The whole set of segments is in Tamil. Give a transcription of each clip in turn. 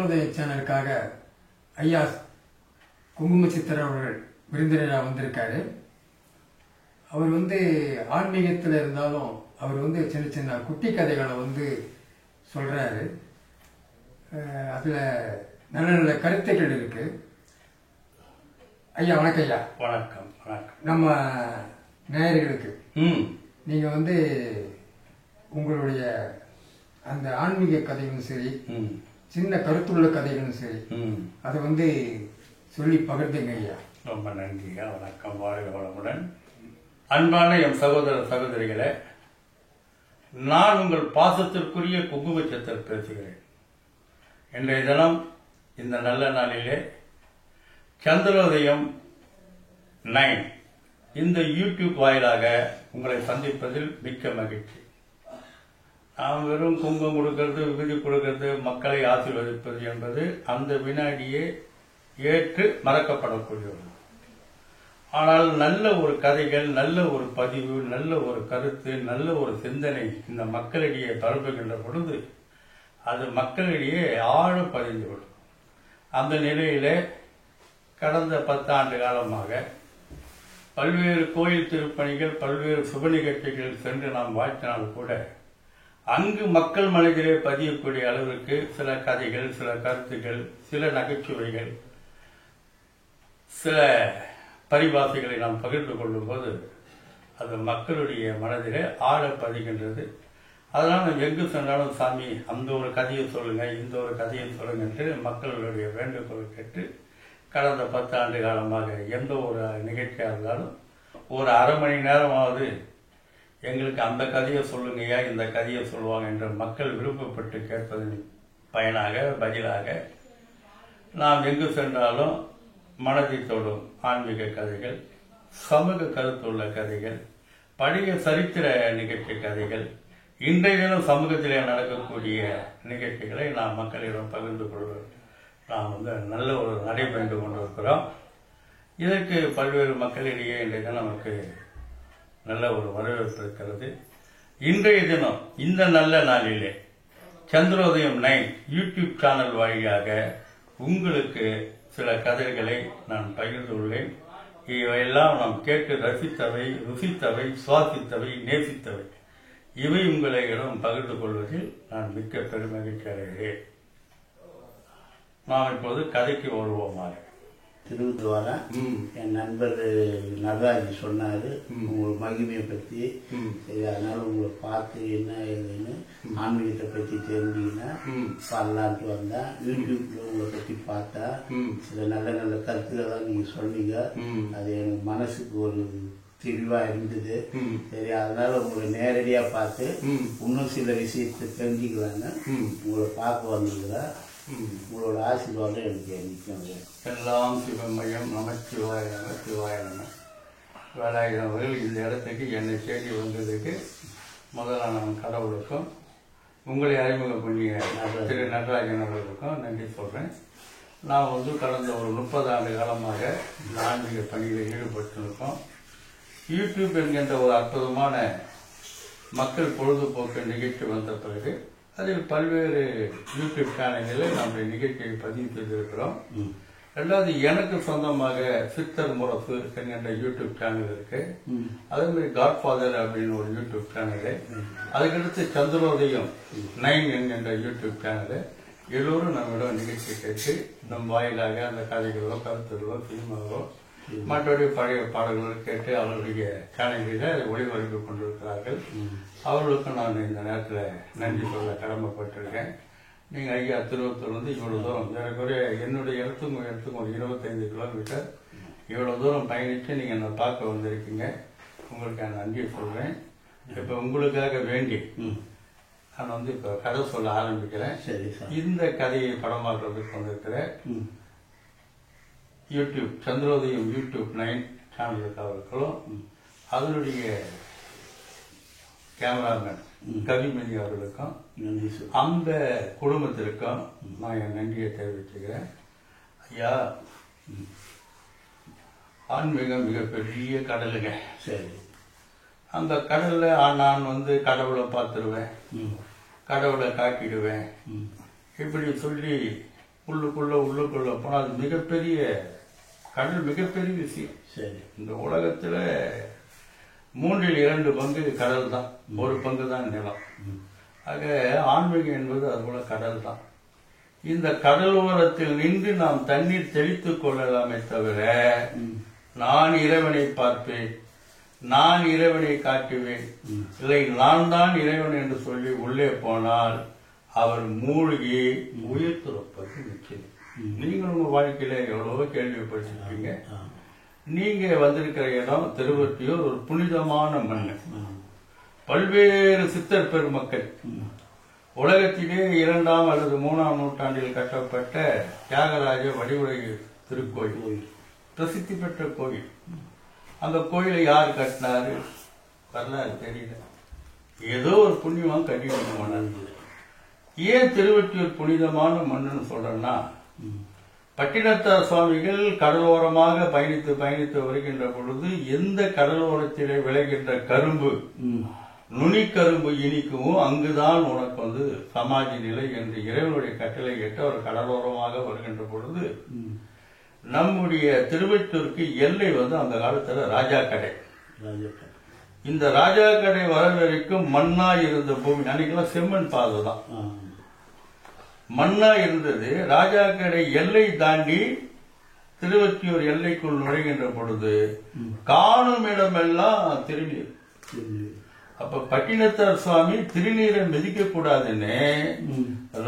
சந்திரோதய சேனலுக்காக ஐயா குங்கும சித்தர் அவர்கள் விருந்தினராக வந்திருக்காரு. அவர் ஆன்மீகத்தில் இருந்தாலும் அவர் சின்ன சின்ன குட்டி கதைகளை சொல்றாரு. அதுல நல்ல நல்ல கருத்துக்கள் இருக்கு. ஐயா வணக்கம். ஐயா வணக்கம். வணக்கம். நம்ம நேயர்களுக்கு நீங்க உங்களுடைய அந்த ஆன்மீக கதைகளும் சரி, சின்ன கருத்துள்ள கதைகளும் சரி, அதை சொல்லி பகிர்ந்துங்க ஐயா. ரொம்ப நன்றியா. வணக்கம். வாழ்க வளமுடன். அன்பான என் சகோதர சகோதரிகளே, நான் உங்கள் பாசத்திற்குரிய குங்கும சித்தர் பேசுகிறேன். இன்றைய தினம் இந்த நல்ல நாளிலே சந்திரோதயம் 9 இந்த யூடியூப் வாயிலாக உங்களை சந்திப்பதில் மிக்க மகிழ்ச்சி. நாம் வெறும் குங்குமம் கொடுக்கிறது, விபூதி கொடுக்கிறது, மக்களை ஆசீர்வதிப்பது என்பது அந்த வினாடியே ஏற்று மறக்கப்படக்கூடியது. ஆனால் நல்ல ஒரு கதைகள், நல்ல ஒரு பதிவு, நல்ல ஒரு கருத்து, நல்ல ஒரு சிந்தனை இந்த மக்களிடையே பரப்புகின்ற பொழுது அது மக்களிடையே ஆழ பதிந்துவிடும். அந்த நிலையிலே கடந்த 10 ஆண்டு காலமாக பல்வேறு கோயில் திருப்பணிகள், பல்வேறு சுப நிகழ்ச்சிகள் சென்று நாம் வாழ்த்தினால் கூட அங்கு மக்கள் மனதிலே பதியக்கூடிய அளவிற்கு சில கதைகள், சில கருத்துக்கள், சில நகைச்சுவைகள், சில பரிபாசைகளை நாம் பகிர்ந்து கொள்ளும் போது அது மக்களுடைய மனதிலே ஆழ பதிகின்றது. அதனால் நாம் எங்கு சென்றாலும் சாமி அந்த ஒரு கதையை சொல்லுங்க, இந்த ஒரு கதையை சொல்லுங்க என்று மக்களுடைய வேண்டுகோள் கேட்டு கடந்த 10 ஆண்டு காலமாக எந்த ஒரு நிகழ்ச்சியாக இருந்தாலும் ஒரு அரை மணி நேரமாவது எங்களுக்கு அந்த கதையை சொல்லுங்கய்யா, இந்த கதையை சொல்லுவாங்க என்று மக்கள் விருப்பப்பட்டு கேட்பதன் பயனாக பதிலாக நாம் எங்கு சென்றாலும் மனதை தொடும் ஆன்மீக கதைகள், சமூக கருத்துள்ள கதைகள், பழைய சரித்திர நிகழ்ச்சி கதைகள், இன்றைய தினம் சமூகத்திலே நடக்கக்கூடிய நிகழ்ச்சிகளை நாம் மக்களிடம் பகிர்ந்து கொள்வோம். நாம் நல்ல ஒரு நடைபெற்று கொண்டிருக்கிறோம். இதற்கு பல்வேறு மக்களிடையே இன்றைய தினம் நமக்கு நல்ல ஒரு வரவேற்பு இருக்கிறது. இன்றைய தினம் இந்த நல்ல நாளிலே சந்திரோதயம் 9 யூடியூப் சேனல் வழியாக உங்களுக்கு சில கதைகளை நான் பகிர்ந்துள்ளேன். இவையெல்லாம் நாம் கேட்டு ரசித்தவை, ருசித்தவை, சுவாசித்தவை, நேசித்தவை. இவை உங்களிடம் பகிர்ந்து கொள்வதில் நான் மிக்க பெருமகிழ்ச்சி அடைகிறேன். நாம் இப்போது கதைக்கு வருவோமாக. திருவள்ளுவர என் நண்பர் நடராஜி சொன்னாரு உங்களோட மகிமையை பத்தி. அதனால உங்களை பார்த்து என்ன ஏதுன்னு ஆன்மீகத்தை பத்தி தெரிஞ்சுக்கினா பாடலான்ட்டு வந்தேன். யூடியூப்ல உங்களை பத்தி பார்த்தா சில நல்ல நல்ல கருத்துக்களை நீங்க சொன்னீங்க. அது எனக்கு மனசுக்கு ஒரு தெளிவா இருந்தது. சரி, அதனால உங்களை நேரடியா பார்த்து இன்னும் சில விஷயத்தை தெரிஞ்சுக்கலான்னு உங்களை பார்க்க வந்திருக்கிறேன். உங்களோட ஆசீர்வாதம் எனக்கு நிற்கும். எல்லாம் சிவமயம், நமச்சிவாய நமச்சிவாய நம. வேலாயுதம் அவர்கள் இந்த இடத்துக்கு என்னை தேடி வந்ததுக்கு முதல்ல நான் கடவுளுக்கும் உங்களை அறிமுகம் பண்ணிய திரு நடராஜன் அவர்களுக்கும் நன்றி சொல்கிறேன். நான் கடந்த ஒரு 30 ஆண்டு காலமாக இந்த ஆன்மீக பணியில் ஈடுபட்டிருக்கோம். யூடியூப் என்கின்ற ஒரு அற்புதமான மக்கள் பொழுதுபோக்கு நிகழ்ச்சி வந்த பிறகு அதில் பல்வேறு யூடியூப் சேனல்களில் நம்முடைய நிகழ்ச்சியை பதிவு செய்திருக்கிறோம். ரெண்டாவது, எனக்கு சொந்தமாக சித்தர் முரசு என்கின்ற யூடியூப் சேனல் இருக்கு. அதே மாதிரி காட்ஃபாதர் அப்படின்னு ஒரு யூடியூப் சேனலு, அதுக்கடுத்து சந்திரோதயம் 9 என்கின்ற யூடியூப் சேனலு. எல்லோரும் நம்மிடம் நிகழ்ச்சி கேட்டு நம் வாயிலாக அந்த கதைகளோ, கருத்துகளோ, சினிமாவோ, மற்றபடி பழைய பாடல்களை கேட்டு அவர்களுடைய சேனல்களில் அதை ஒளிபரப்பி கொண்டிருக்கிறார்கள். அவர்களுக்கும் நான் இந்த நேரத்தில் நன்றி சொல்ல கடமைப்பட்டிருக்கேன். நீங்கள் ஐயா திருவத்தூர் இவ்வளோ தூரம் ஏறக்குறைய என்னுடைய இடத்துக்கும் ஒரு 25 கிலோமீட்டர் இவ்வளோ தூரம் பயணித்து நீங்கள் என்னை பார்க்க வந்திருக்கீங்க. உங்களுக்கு நான் நன்றி சொல்கிறேன். இப்போ உங்களுக்காக வேண்டி நான் இப்போ கதை சொல்ல ஆரம்பிக்கிறேன். இந்த கதையை படமாக்குறதுக்கு வந்திருக்கிறேன். யூடியூப் சந்திரோதயம் யூடியூப் 9 சேனலுக்கு அவர்களும் அதனுடைய கேமராமேன் கவிமணி அவர்களுக்கும் அந்த குடும்பத்திற்கும் நான் என் நன்றியை தெரிவிச்சுக்கிறேன். ஐயா, ஆன்மீகம் மிகப்பெரிய கடலுங்க. சரி, அந்த கடல்ல நான் கடவுளை பார்த்துருவேன், கடவுளை காட்டிடுவேன், இப்படி சொல்லி உள்ளுக்குள்ள போனால் அது மிகப்பெரிய கடல், மிகப்பெரிய விஷயம். சரி. இந்த உலகத்துல 3/2 பங்கு கடல் தான், 1 பங்கு தான் நிலம். ஆக ஆன்மீகம் என்பது அதுபோல கடல் தான். இந்த கடல் ஓரத்தில் நின்று நாம் தண்ணீர் தெளித்துக் கொள்ளலாமே தவிர நான் இறைவனை பார்ப்பேன், நான் இறைவனை காட்டுவேன், இல்லை நான் தான் இறைவன் என்று சொல்லி உள்ளே போனால் அவர் மூழ்கி உயிர் துறப்பது நிச்சயம். நீங்கள் உங்க வாழ்க்கையில எவ்வளவோ கேள்விப்பட்டிருக்கீங்க. நீங்க வந்திருக்கிற இடம் திருவொற்றியூர் ஒரு புனிதமான மண். பல்வேறு சித்தர் பெருமக்கள், உலகத்திலே 2ஆம் அல்லது 3ஆம் நூற்றாண்டில் கட்டப்பட்ட தியாகராஜ வடிவுரை திருக்கோயில், பிரசித்தி பெற்ற கோயில். அந்த கோயிலை யார் கட்டினாரு வரலாறு தெரியல, ஏதோ ஒரு புண்ணியமாக கட்டிட்டு போனாரு. ஏன் திருவொற்றியூர் புனிதமான மண்ணுன்னு சொல்றேன்னா, பட்டினத்தார் சுவாமிகள் கடலோரமாக பயணித்து வருகின்ற பொழுது எந்த கடலோரத்திலே விளைகின்ற கரும்பு, நுனிக்கரும்பு இனிக்கவும் அங்குதான் உனக்கு சமாஜி நிலை என்று இறைவனுடைய கட்டளை கேட்டு அவர் கடலோரமாக வருகின்ற பொழுது நம்முடைய திருவொற்றியூருக்கு எல்லை அந்த காலத்துல ராஜா கடை. இந்த ராஜா கடை வர வரைக்கும் மண்ணா இருந்த பூமி, அன்னைக்கெல்லாம் செம்மண் பாதை தான், மண்ணா இருந்தது. ராஜா கடை எல்லை தாண்டி திருவொற்றியூர் எல்லைக்குள் நுழைகின்ற பொழுது காணும் இடமெல்லாம் திருநீர். அப்ப பட்டினத்தார் சுவாமி திருநீரை மிதிக்க கூடாதுன்னு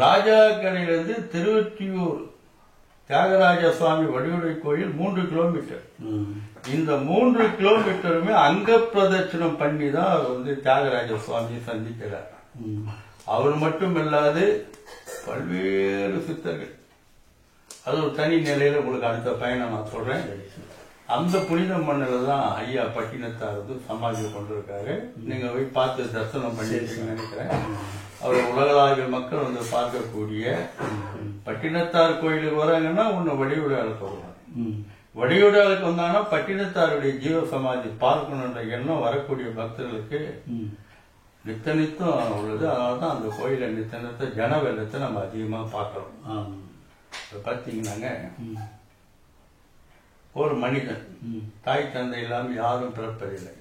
ராஜா கடையிலிருந்து திருவொற்றியூர் தியாகராஜ சுவாமி வடிவுரை கோயில் 3 கிலோமீட்டர். இந்த 3 கிலோமீட்டருமே அங்க பிரதட்சணம் பண்ணி தான் தியாகராஜ சுவாமியை சந்திக்கிறார். அவர் மட்டும் இல்லாது பல்வேறு சித்தர்கள், அது ஒரு தனி நிலையில உங்களுக்கு அடுத்த பயணம் நான் சொல்றேன். அந்த புனித மண்ணில் தான் ஐயா பட்டினத்தார் சமாதி கொண்டிருக்காரு. நீங்க போய் பார்த்து தரிசனம் பண்ணிருக்கீங்கன்னு நினைக்கிறேன். அவர் உலகளாவிய மக்கள் பார்க்கக்கூடிய பட்டினத்தார் கோயிலுக்கு வராங்கன்னா ஒன்னு வடிவுடையாளுக்கு வருவாங்க. வடிவுடையாளுக்கு வந்தாங்கன்னா பட்டினத்தாருடைய ஜீவ சமாதி பார்க்கணுன்ற எண்ணம் வரக்கூடிய பக்தர்களுக்கு நித்தம் உள்ளது. அதனாலதான் அந்த கோயில நித்த ஜன வெள்ளத்தை நம்ம அதிகமா பார்க்கிறோம். பார்த்தீங்கன்னாங்க, ஒரு மனிதன் தாய் தந்தை இல்லாம யாரும் பிறப்பதில்லை.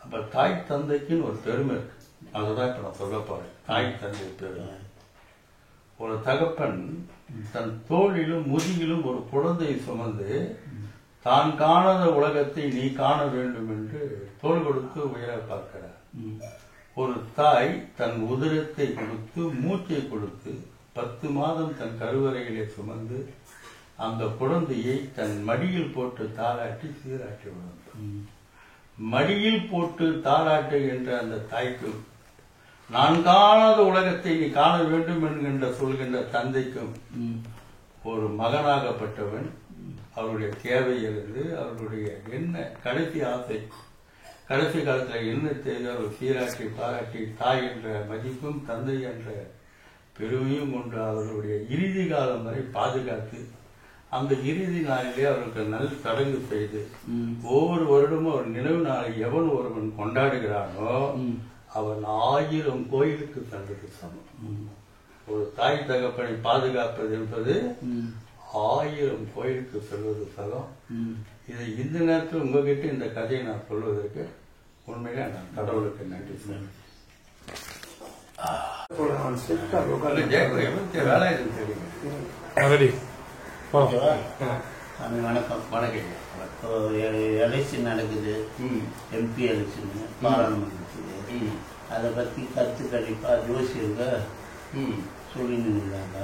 அப்ப தாய் தந்தைக்குன்னு ஒரு பெருமை இருக்கு. அதுதான் இப்ப நான் சொல்ல போறேன். தாய் தந்தை பெருமை. ஒரு தகப்பன் தன் தோளிலும் முதுகிலும் ஒரு குழந்தையை சுமந்து தான் காணாத உலகத்தை நீ காண வேண்டும் என்று தோள் கொடுத்து உயர பார்க்கிறார். ஒரு தாய் தன் உதிரத்தை கொடுத்து மூச்சை கொடுத்து 10 மாதம் தன் கருவறையிலே சுமந்து அந்த குழந்தையை தன் மடியில் போட்டு தாளாட்டி சீராட்டி விடும். மடியில் போட்டு தாளாட்டு என்ற அந்த தாய்க்கு, நான் காணாத உலகத்தை நீ காண வேண்டும் என்கின்ற சொல்கின்ற தந்தைக்கும் ஒரு மகனாகப்பட்டவன் அவருடைய தேவையிலிருந்து அவருடைய என்ன கடைசி ஆசை, கடைசி காலத்தில் என்ன தேவை, அவர் சீராட்டி பாராட்டி தாய் என்ற மதிப்பும் தந்தை என்ற பெருமையும் கொண்டு அவருடைய இறுதி காலம் வரை பாதுகாத்து அந்த இறுதி நாளிலே அவருக்கு நல்ல சடங்கு செய்து ஒவ்வொரு வருடமும் அவர் நினைவு நாளை எவன் ஒருவன் கொண்டாடுகிறானோ அவன் 1000 கோயிலுக்கு சென்றது சமம். ஒரு தாய் தகப்பனை பாதுகாப்பது என்பது 1000 கோயிலுக்கு செல்வது சமம். இதை இந்த நேரத்தில் உங்ககிட்ட இந்த கதையை நான் சொல்வதற்கு உண்மையில நான் கடவுளுக்கு நன்றி சொல்றேன். வணக்கம். வணக்கம். எலெக்ஷன் நடக்குது, எம்பி எலெக்ஷன் பாராளுமன்றத்துக்கு. அதை பற்றி கருத்து கணிப்பா ஜோசியர்கள் சொல்லின்னு இருந்தாங்க.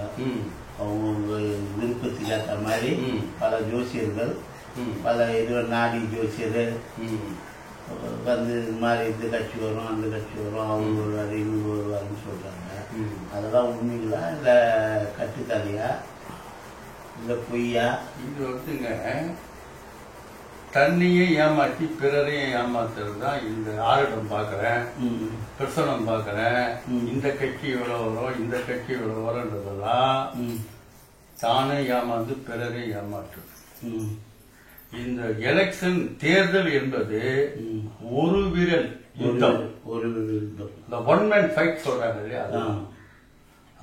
அவங்க விருப்பத்துக்கு ஏற்ற மாதிரி பல ஜோசியர்கள், பல நாடி ஜோசியர் வந்து இது மாதிரி இந்த கட்சி வரும், அந்த கட்சி வரும், அவங்க வருவாரு, இவங்க வருவாருன்னு சொல்றாங்க. அதெல்லாம் உண்மைங்களா இல்லை கட்டுக்கதையா இல்லை பொய்யா? இது தண்ணியை ஏமாற்றி பிறரையும் ஏமாத்துறது தான். இந்த ஆரிடம் பாக்குறேன், பிரசனம் பாக்குறேன், இந்த கட்சி இவ்வளவு வரும், இந்த கட்சி இவ்வளவு வரும்ன்றதெல்லாம் தானே ஏமாந்து பிறரை ஏமாற்று. இந்த எலெக்ஷன் தேர்தல் என்பது ஒரு விரல் யுத்தம், இந்த ஒன் மேன் ஃபைட் சொல்றாங்க இல்லையா,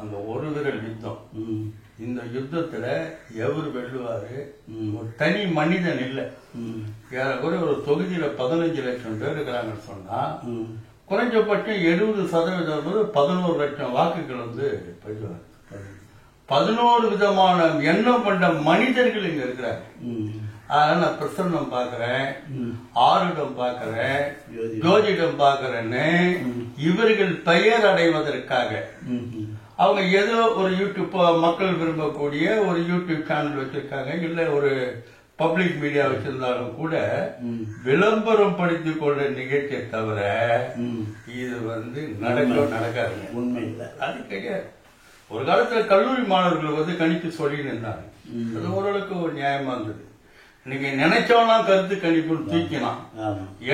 அந்த ஒரு விரல் யுத்தம். இந்த இந்த யுத்தத்துல எவர் வெல்லுவாரு? ஒரு தனி மனிதன் இல்லை. கூட ஒரு தொகுதியில 15 லட்சம் பேர் இருக்கிறாங்கன்னு சொன்னா குறைஞ்சபட்சம் 70% 11 லட்சம் வாக்குகள் பெறுவார். 11 விதமான எண்ணம் கொண்ட மனிதர்கள் இங்க இருக்கிறாங்க. அதனால நான் பிரசன்னம் பாக்குறேன், ஆருடம் பாக்குறேன், ஜோதிடம் பாக்குறேன்னு இவர்கள் பெயர் அடைவதற்காக அவங்க ஏதோ ஒரு யூடியூப் மக்கள் விரும்பக்கூடிய ஒரு யூடியூப் சேனல் வச்சிருக்காங்க, இல்ல ஒரு பப்ளிக் மீடியா வச்சிருந்தாலும் கூட விளம்பரம் படுத்திக் கொள்ற நிகழ்ச்சியை தவிர இது நடக்காது. உண்மை இல்லை, அது கிடையாது. ஒரு காலத்துல கல்லூரி மாணவர்கள் கணிப்பு சொல்லி நின்றாங்க. அது ஓரளவுக்கு ஒரு நியாயமா இருந்தது. இன்னைக்கு நினைச்சவனா கருத்து கணிப்புன்னு தூக்கினான்.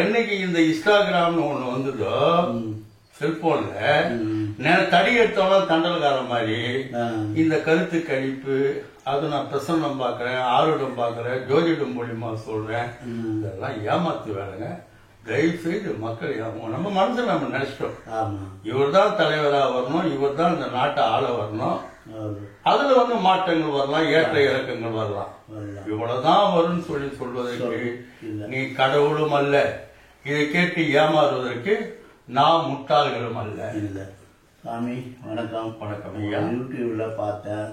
என்னைக்கு இந்த இன்ஸ்டாகிராம்னு ஒண்ணு வந்ததோ செல்போன்ல தடி எடுத்தவனா தண்டல்கார மாதிரி இந்த கருத்து கணிப்பு, அது நான் பிரசன்னம் பாக்குறேன், ஆருடம் பாக்குறேன், ஜோதிடம் மூலியமா சொல்றேன், இதெல்லாம் ஏமாத்து வேலைங்க. தயவு செய்து மக்கள் நம்ம மனசுல நம்ம நினைச்சிட்டோம் இவர் தான் தலைவரா வரணும், இவர் தான் இந்த நாட்டை ஆள வரணும். அதுல மாற்றங்கள் வரலாம், ஏற்ற இறக்கங்கள் வரலாம். இவ்வளவுதான் வரும்னு சொல்வதற்கு நீ கடவுளும் அல்ல, இதை கேட்டு ஏமாறுவதற்கு நான் முட்டாள்களும் அல்ல. சாமி வணக்கம். வணக்கம். யூடியூப்ல பார்த்தேன்,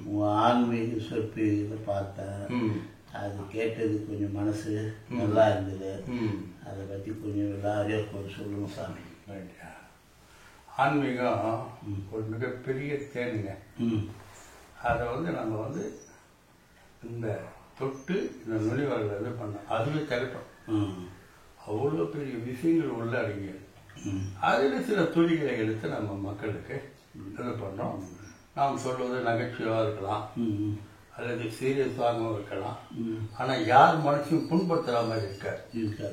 உங்க ஆன்மீக சொற்பொழிவுல பார்த்தேன். அது கேட்டது கொஞ்சம் மனசு நல்லா இருந்தது. அதை பத்தி கொஞ்சம் எல்லாரையும் சொல்லுங்க சாமி. ஆன்மீகம் ஒரு மிகப்பெரிய தேனுங்க. அதை நம்ம இந்த தொட்டு இந்த நுழைவார்கள் பண்ணோம், அதுவே திரட்டும். அவ்வளோ பெரிய விஷயங்கள் உள்ள அடங்கியது. அதில் சில துளிகளை எடுத்து நம்ம மக்களுக்கு இது பண்ணோம். நாம் சொல்வது நகைச்சுவாக இருக்கலாம் அல்லது சீரியஸாகவும் இருக்கலாம். ஆனா யார் மனசையும் புண்படுத்துற மாதிரி இருக்காது.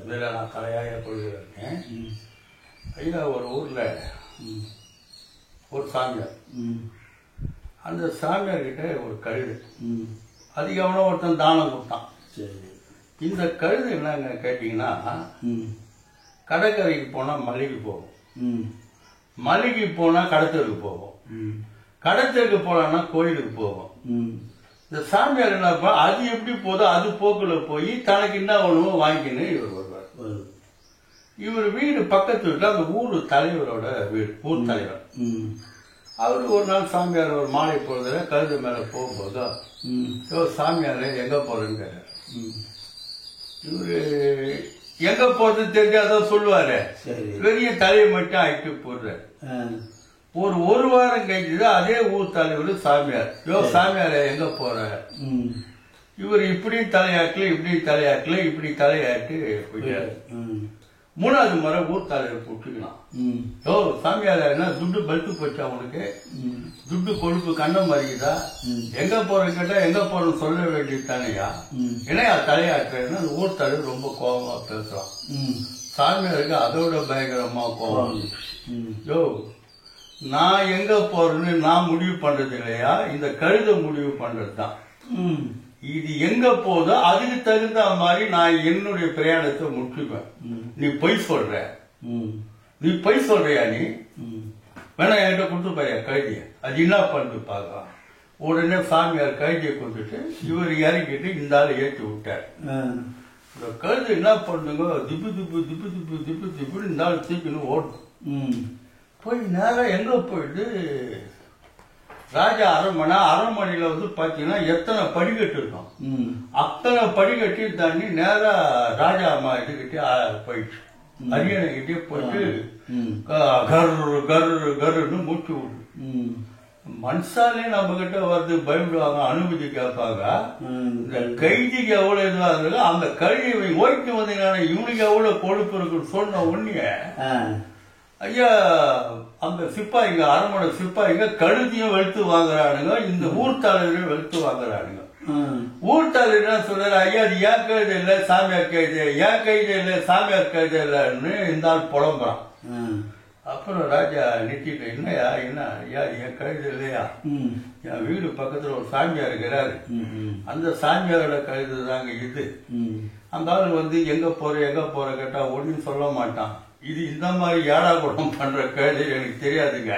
இதுல நான் தலையாக கொள்கிறேன். ஐயா ஒரு ஊர்ல ஒரு சாமியார், அந்த சாமியார் கிட்ட ஒரு கழுது, அதுக்கு எவனோ ஒருத்தன் தானம் கொடுத்தான். இந்த கழுது என்னங்க கேட்டீங்கன்னா, கடற்கரைக்கு போனா மலைக்கு போகும், மலைக்கு போனா கடத்தலுக்கு போகும், கடத்தலுக்கு போனா கோயிலுக்கு போகும். இந்த சாமியார் என்ன அது எப்படி போதோ அது போக்குல போய் தனக்கு என்ன ஒண்ணுமோ வாங்கின்னு இவர் வருவார். இவர் வீடு பக்கத்து வீட்டுல அந்த ஊர் தலைவரோட வீடு, ஊர் தலைவர். அவரு ஒரு நாள் சாமியார் ஒரு மாலை பொழுதுல கழுது மேல போகும்போது சாமியார் எங்க போறேன்னு கேட்டார். இவரு எங்க போறது தெரியாதான் சொல்லுவாரு, பெரிய தலையை மட்டும் ஆயிட்டு போடுறாரு. ஒரு வாரம் கழிச்சு அதே ஊர் தலைவர் சாமியார், சாமியார் எங்க போற? இவர் இப்படி தலையாக்கல, இப்படி தலையாக்கல, இப்படி தலையாட்டு போயிட்டாரு. 3வது முறை ஊர் தலைவர் கூப்பிட்டுக்கலாம். சாமியார் என்ன துட்டு பல்ட்டு போச்சா உனக்கு? துட்டு கொழுப்பு கண்ணம் மறிக்குதா? எங்க போறேன்னு கேட்டா எங்க போறேன்னு சொல்ல வேண்டியது தானையா? ஏன்னா தலையாட்டுறேன்னா அந்த ஊர் தலைவர் ரொம்ப கோபமா பேசுறான். சாமியாருக்கு அதோட பயங்கரமா கோபம். நான் எங்க போறேன்னு நான் முடிவு பண்றது இல்லையா, இந்த கழுத முடிவு பண்றதுதான். இது எங்க போதோ அதுக்கு தகுந்த மாதிரி நான் என்னுடைய பிரயாணத்தை முடிச்சுப்பேன். நீ பொய் சொல்ற, நீ பொய் சொல்றியா? நீ வேணா என்கிட்ட கொடுத்து பாரியா கழுதிய, அது என்ன பண்ணிட்டு பாக்கலாம். உடனே சாமியார் கழுதியை கொடுத்துட்டு இவர் இறக்கிட்டு இந்த ஆளை ஏற்றி விட்டார். இந்த கழுது என்ன பண்ணுங்க, திப்பு திப்பு திப்பு திப்பு திப்பு திப்பு இந்த ஆள் தூக்கின்னு ஓடும். போய் நேரம் எங்க போயிட்டு ராஜா அரண்மனையில பாத்தீங்கன்னா எத்தனை படிக்கட்டு இருக்கும், அத்தனை படிக்கட்டி தாண்டி நேரா ராஜா அம்மா இதுகிட்டே போயிடுச்சு. அரியணை கிட்டே போயிட்டு கரு கரு கருன்னு மூச்சு விடு. மனுஷாலே நம்ம கிட்ட வந்து பயப்படுவாங்க, அனுமதி கேட்பாங்க. இந்த கைதிக்கு எவ்வளவு இதுவா இருந்தாங்க, அந்த கழுதியை ஓய்க்கு வந்தீங்கன்னா இவனுக்கு எவ்வளவு கொழுப்பு இருக்குன்னு சொன்ன உடனே ஐயா அந்த சிப்பாய்ங்க, அரண்மனை சிப்பாய்ங்க கழுதியும் வெளுத்து வாங்குறானுங்க, இந்த ஊர் தலைவரையும் வெளுத்து வாங்குறானுங்க. ஊர் தலைவர் என்ன சொல்றாரு, ஐயா அது ஏன் கைது இல்ல சாமியார் கைது, ஏன் கைது இல்ல சாமியார் கைது இல்லன்னு இந்த ஆள் புலம்புறான். அப்புறம் ராஜா நிறுத்திட்டு, என்னையா என்ன ஐயா என் கைது இல்லையா, என் வீடு பக்கத்துல ஒரு சாமியார் இருக்கிறாரு, அந்த சாமியாரோட கைது தாங்க இது. அந்த ஆள் எங்க போற கேட்டா ஒன்னும் சொல்ல மாட்டான். இது இந்த மாதிரி ஏடா கூடம் பண்ற கேள்வி எனக்கு தெரியாதுங்க.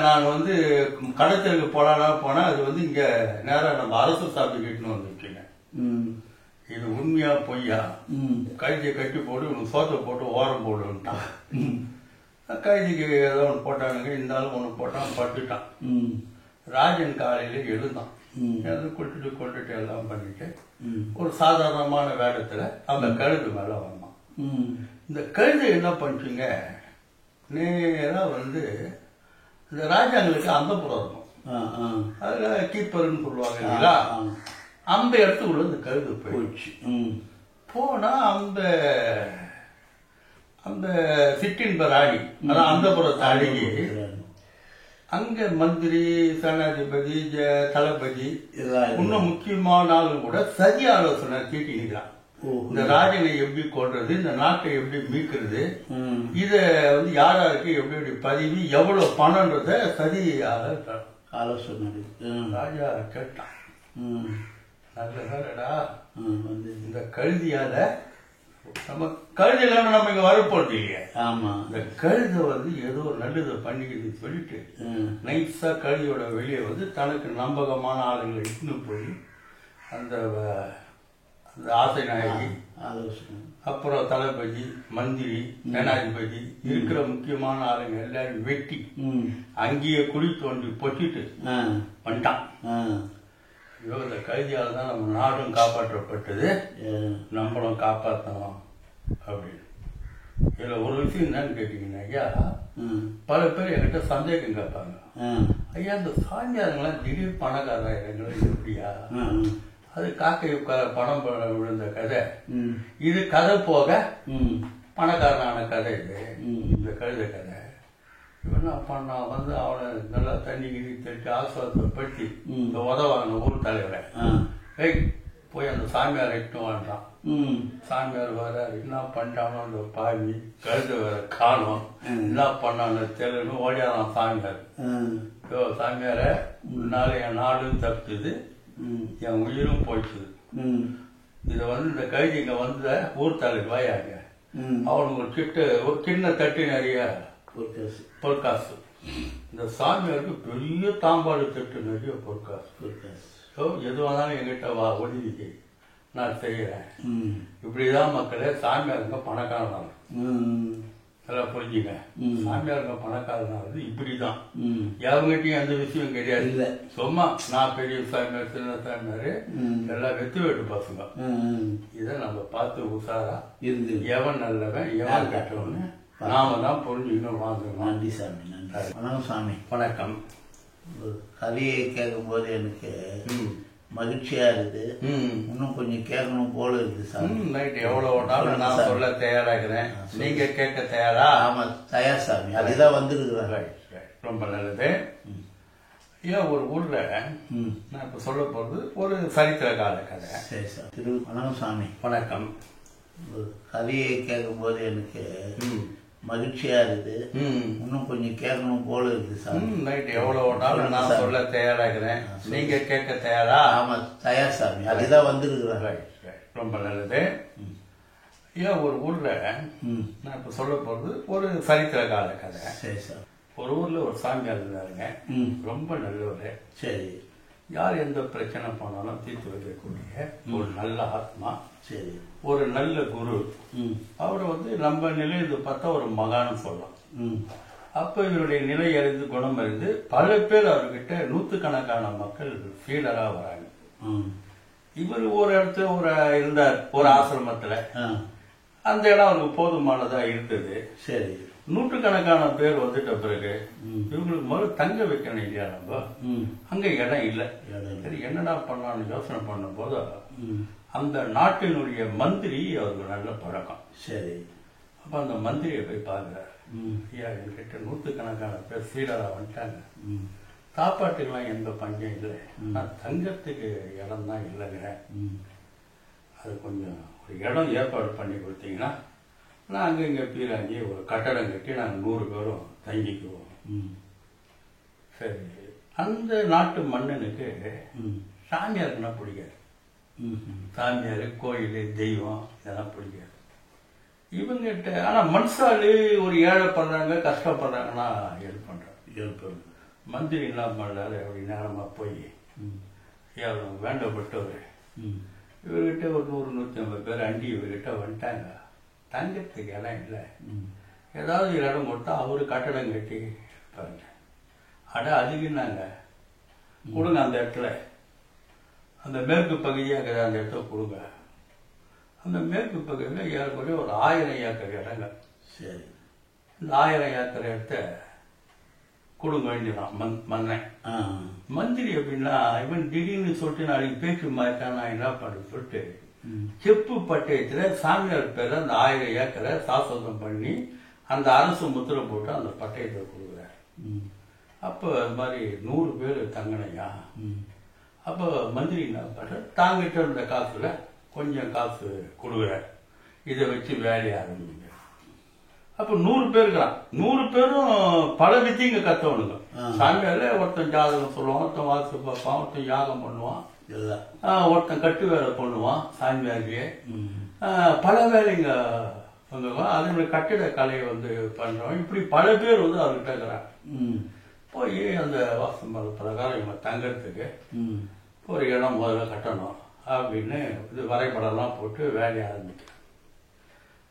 நான் வந்து கடத்தலுக்கு போனா அது வந்து இங்க நேரம் நம்ம அரசு சாப்பிட்டுக்கிட்டு வந்துருச்சுங்க. இது உண்மையா பொய்யா? கைதியை கட்டி போட்டு உனக்கு சோத்தை போட்டு ஓரம் போடுன்ட்டான். கைதிக்கு ஏதோ ஒன்று போட்டானுங்க. இருந்தாலும் ஒன்று போட்டான், பட்டுட்டான். ராஜன் காலையில எழுந்தான். கொண்டுட்டு எல்லாம் பண்ணிட்டு ஒரு சாதாரணமான வேடத்துல அந்த கழுது மேல வந்தான். இந்த கழுது என்ன பண்ணுச்சுங்க, நேரா வந்து இந்த ராஜாங்களுக்கு அந்தப்புறம் இருக்கும், அதுல கீப்பர்னு சொல்லுவாங்க இல்லைங்களா, அந்த இடத்துக்குள்ள இந்த கழுது போயிடுச்சு. போனா அந்த அந்த சிட்டின் ராணி, அதான் அந்தப்புறத்தை அழகி அங்க மந்திரி, சேனாதிபதி, தளபதி, இன்னும் முக்கியமான ஆளும் கூட சதி ஆலோசனை கேட்டிருக்கிறான். இந்த ராஜனை எப்படி கொள்றது, இந்த நாட்டை எப்படி மீட்கிறது, இத வந்து யாராருக்கு எப்படி எப்படி பதிவு, எவ்வளவு பணம்ன்றத சதி ஆலோசனை ராஜா கேட்டான். நல்ல வேலைடா, இந்த கழுதியால நம்ம கழுது இல்லாம நம்ம இங்க வரப்போறது இல்லையா. ஆமா, இந்த கழுதை வந்து ஏதோ நல்லதை பண்ணிக்கிட்டு சொல்லிட்டு நைஸா கழுதியோட வெளியே வந்து தனக்கு நம்பகமான ஆளுங்களை இட்டுன்னு போய் அந்த ஆசை நாயகி, அப்புறம் தளபதி, மந்திரி, சேனாதிபதி, இருக்கிற முக்கியமான ஆளுங்க எல்லாரும் வெட்டி அங்கேயே குழி தோண்டி பொட்டிட்டு பண்ணிட்டான். இந்த கைதியால் தான் நம்ம நாடும் காப்பாற்றப்பட்டது, நம்மளும் காப்பாற்றணும் அப்படின்னு. இதுல ஒரு விஷயம் என்னன்னு கேட்டீங்கன்னா, ஐயா பல பேர் என்கிட்ட சந்தேகம் கேட்பாங்க, ஐயா இந்த சாமியாருங்களாம் திடீர் பணக்காரங்களை எப்படியா, அது காக்கை பணம் விழுந்த கதை, இது கதை போக பணக்காரனான கதை, இது இந்த கழுத கதை. இவன் அப்பா நான் வந்து அவனை நல்லா தண்ணி கிணி தட்டி ஆசுவாசப்படுத்தி இந்த உதவாங்க ஊர் தலைவரை போய் அந்த சாமியாரை இட்டு வாழ்றான். சாமியார் வர என்ன பண்ணிட்டானோ அந்த பாவி கழுத வேற காணும், என்ன பண்ணான்னு தெலுன்னு ஓடியாதான் சாமியார். சாமியார முன்னால என் நாடும் தப்புது, என் உயிரும் போயிடுச்சுது. இத வந்து இந்த கைதி இங்க வந்த ஊர் தலைவர் வாயாங்க, அவனுக்கு ஒரு சின்ன தட்டு நிறைய பொற்காசு. இந்த சாமியாருக்கு பெரிய தாம்பாடு தட்டு நிறைய பொற்காசு. எதுவானாலும் எங்கிட்ட வா, ஒளிவிக்கு நான் செய்யறேன். இப்படிதான் மக்களே சாமியாருங்க பணக்காரனாங்க. எல்லாம் புரிஞ்சுங்க, சாமியாருங்க பணக்காரனாவது இப்படிதான். யாருங்கிட்டையும் எந்த விஷயம் கிடையாது. சும்மா நான் பெரிய சாமியார், சின்ன சாமியாரு, எல்லாம் வெத்து வெட்டு பசங்க. இதை நம்ம பார்த்து உஷாரா இருந்து எவன் நல்லவன் எவன் கெட்டவன்னு நாம தான் புரிஞ்சுக்கணும், வாங்கணும். நன்றி சாமி, நன்றி. வணக்கம் சாமி. வணக்கம். கதையை கேட்கும் போது எனக்கு மகிழ்ச்சியா இருக்கு, இன்னும் கொஞ்சம் கேட்கணும் போல இருக்கு சாமி. நைட் எவ்வளவு நாள் நான் சொல்ல தயாராகிறேன், நீங்க கேட்க தயாரா? ஆமா தயார் சாமி, அதுதான் வந்துருக்குறேன். ரொம்ப நல்லது. ஏன் ஒரு ஊர்ல நான் இப்ப சொல்ல போறது ஒரு சரித்திர கால கதை. சரி சார். வணக்கம் சாமி. வணக்கம். கதையை கேட்கும் போது எனக்கு மகிழ்ச்சியா இருக்கு, இன்னும் கொஞ்சம் கேட்கணும் போல இருக்கு சாமி. நைட் எவ்வளவு நாள் நான் சொல்ல தயாராகிறேன், நீங்க கேட்க தயாரா? ஆமா தயார் சாமி, அதுதான் வந்துருக்குறேன். ரொம்ப நல்லது. ஏன் ஒரு ஊர்ல நான் இப்ப சொல்ல போறது ஒரு சரித்திர கால கதை. சரி சார். ஒரு ஊர்ல ஒரு சாமியார் இருந்தாருங்க, ரொம்ப நல்லவர். சரி. யார் எந்த பிரச்சனை பண்ணாலும் தீர்த்து வைக்கக்கூடிய ஒரு நல்ல ஆத்மா. சரி. ஒரு நல்ல குரு. அவரை வந்து நம்ம நிலையில பார்த்தா ஒரு மகான்னு சொல்லலாம். அப்ப இவருடைய நிலை அறிந்து குணம் அறிந்து பல பேர் அவர்கிட்ட நூத்துக்கணக்கான மக்கள் சீடரா வராங்க. இவர் ஒரு இடத்துல ஒரு இருந்தார், ஒரு ஆசிரமத்துல. அந்த இடம் அவருக்கு போதுமானதா இருந்தது. சரி. நூற்றுக்கணக்கான பேர் வந்துட்ட பிறகு இவங்களுக்கு முதல்ல தங்க வைக்கணும் இல்லையா, நம்ம அங்க இடம் இல்லை. சரி, என்னடா பண்ணலாம்னு யோசனை பண்ணும் போது அந்த நாட்டினுடைய மந்திரி அவருக்கு நல்ல பழக்கம். சரி. அப்ப அந்த மந்திரியை போய் பாக்குறாரு. ஐயா, என்கிட்ட நூற்றுக்கணக்கான பேர் சீடரா வந்துட்டாங்க, சாப்பாட்டுக்கெல்லாம் எந்த பஞ்சம் இல்லை, நான் தங்கத்துக்கு இடம் தான் இல்லைங்க, அது கொஞ்சம் ஒரு இடம் ஏற்பாடு பண்ணி கொடுத்தீங்கன்னா நான் அங்கே இங்கே பீராங்கி ஒரு கட்டடம் கட்டி நாங்கள் 100 பேரும் தங்கிக்குவோம். சரி. அந்த நாட்டு மன்னனுக்கு சாமியாருக்குன்னா பிடிக்காது. சாமியார், கோயில், தெய்வம் இதெல்லாம் பிடிக்காது. இவங்கிட்ட ஆனால் மனுஷாலு ஒரு ஏழைப்படுறாங்க கஷ்டப்படுறாங்கன்னா ஹெல்ப் பண்ணுறாங்க. மந்திரி என்ன பண்ணாரு அப்படி நேரமாக போய் வேண்டப்பட்டவர் இவர்கிட்ட ஒரு 100-150 பேர் அண்டி இவர்கிட்ட வந்துட்டாங்க. தங்கத்துக்கு இடம் இல்லை, ஏதாவது இடம் கொடுத்தா அவரு கட்டடம் கட்டி பாருங்க. அதுக்கு நாங்க கொடுங்க, அந்த இடத்துல அந்த மேற்கு பகுதியாக அந்த இடத்த கொடுங்க. அந்த மேற்கு பகுதியில் ஏறக்குறைய ஒரு 1000 ஏக்கர் இடங்க. சரி, இந்த 1000 ஏக்கர் இடத்த கொடுங்க வேண்டியதான் மன்னன். மந்திரி அப்படின்னா இவன் திடீர்னு சொல்லிட்டு நாளைக்கு பேச்சு மாட்டான், நான் என்ன பண்ண சொல்லிட்டு செப்பு பட்டயத்துல சாமியார் பேர்ல அந்த 1000 ஏக்கரை சாஸ்வதம் பண்ணி அந்த அரசு முத்திரை போட்டு அந்த பட்டயத்தை கொடுக்குறாரு. அப்போ அது மாதிரி 100 பேர் தங்கனையா. அப்போ மந்திரி என்ன பண்ற, தாங்கிட்ட இருந்த காசுல கொஞ்சம் காசு கொடுக்குறாரு, இதை வச்சு வேலையை ஆரம்பிங்க. அப்போ 100 பேருக்குறான். 100 பேரும் பல வித்தியங்க கத்தவனுங்க. சாமியார்ல ஒருத்தன் ஜாதகம் சொல்லுவான், ஒருத்தன் வாசு பார்ப்பான், ஒருத்தன் யாகம் பண்ணுவான், ஒருத்தன் கட்டு வேலை பண்ணுவான் சாமியாரியே. பல வேலைங்க வந்துடுவான். அதே மாதிரி கட்டிட கலையை வந்து பண்றவன். இப்படி பல பேர் வந்து அவர்கிட்ட இருக்கிறான். போய் அந்த வாசு மத பிரகாரம் இவங்க தங்கறதுக்கு ஒரு இடம் முதல்ல கட்டணும் அப்படின்னு இது வரைபடம்லாம் போட்டு வேலையை ஆரம்பிக்கிறாங்க.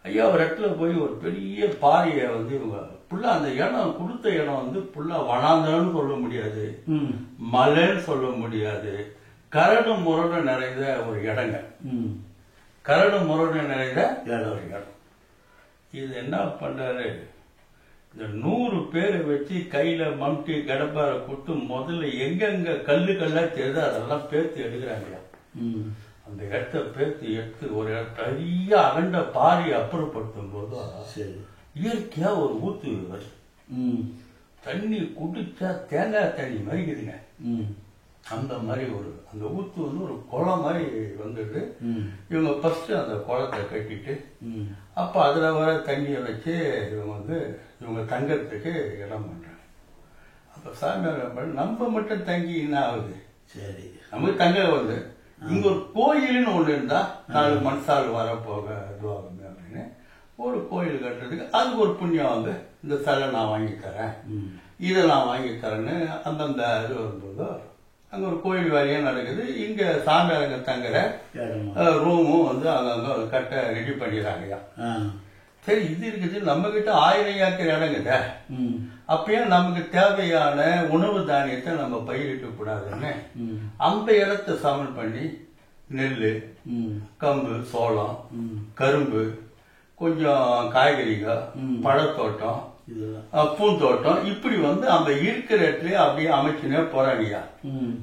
ஐயா ஒரு இடத்துல போய் ஒரு பெரிய பாறையை வந்து இவங்க புல்லா அந்த இடம் கொடுத்த இடம் வந்து புல்லா வனாந்தன்னு சொல்ல முடியாது, மலைன்னு சொல்ல முடியாது, கரடு முரடு நிறைந்த ஒரு இடங்க. கரடு முரடு நிறைந்த ஒரு இடம். இது என்ன பண்றாரு, இந்த 100 பேரை வச்சு கையில மம்டி கடப்பாரை கொடுத்து முதல்ல எங்கெங்க கல்லா தெரியுதோ அதெல்லாம் பேர்த்து எடுக்கிறாங்க. அந்த இடத்த பேர்த்து எடுத்து ஒரு பெரிய அகண்ட பாறையை அப்புறப்படுத்தும் போது இயற்கையா ஒரு ஊத்து வருது. தண்ணி குடிச்சா தேங்காய் தண்ணி மாதிரிக்குதுங்க. அந்த மாதிரி ஒரு அந்த ஊத்து வந்து ஒரு குளம் மாதிரி வந்துட்டு இவங்க ஃபர்ஸ்ட் அந்த குளத்தை கட்டிட்டு அப்ப அதுல வர தண்ணியை வச்சு இவங்க வந்து இவங்க தங்கறதுக்கு இடம் பண்றாங்க. அப்ப சாமியார் நம்ம மட்டும் தங்கி என்ன ஆகுது, சரி நமக்கு தங்க வந்து இங்க ஒரு கோயில்னு ஒண்ணு இருந்தா 4 மனுஷால் வர போக இதுவாகுமே அப்படின்னு ஒரு கோயில் கட்டுறதுக்கு அதுக்கு ஒரு புண்ணியம் வந்து இந்த சிலை நான் வாங்கி தரேன், இதை நான் வாங்கி தரேன்னு அந்தந்த இது வரும்போது அங்க ஒரு கோயில் வேலையா நடக்குது. இங்க சாமியாரங்க தங்குற ரூமும் வந்து அங்கங்க கட்ட ரெடி பண்ணிடுறாங்கயா. சரி, இது இருக்குது நம்ம கிட்ட 1000 ஏக்கர் இடங்கிட்ட, அப்பயே நமக்கு தேவையான உணவு தானியத்தை நம்ம பயிரிட்டு கூடாதுன்னு அந்த இடத்தை சமன் பண்ணி நெல், கம்பு, சோளம், கரும்பு, கொஞ்சம் காய்கறிகள், பழத்தோட்டம், பூந்தோட்டம், இப்படி வந்து அந்த இருக்கிற இடத்துல அப்படியே அமைச்சுனே போறாங்கயா.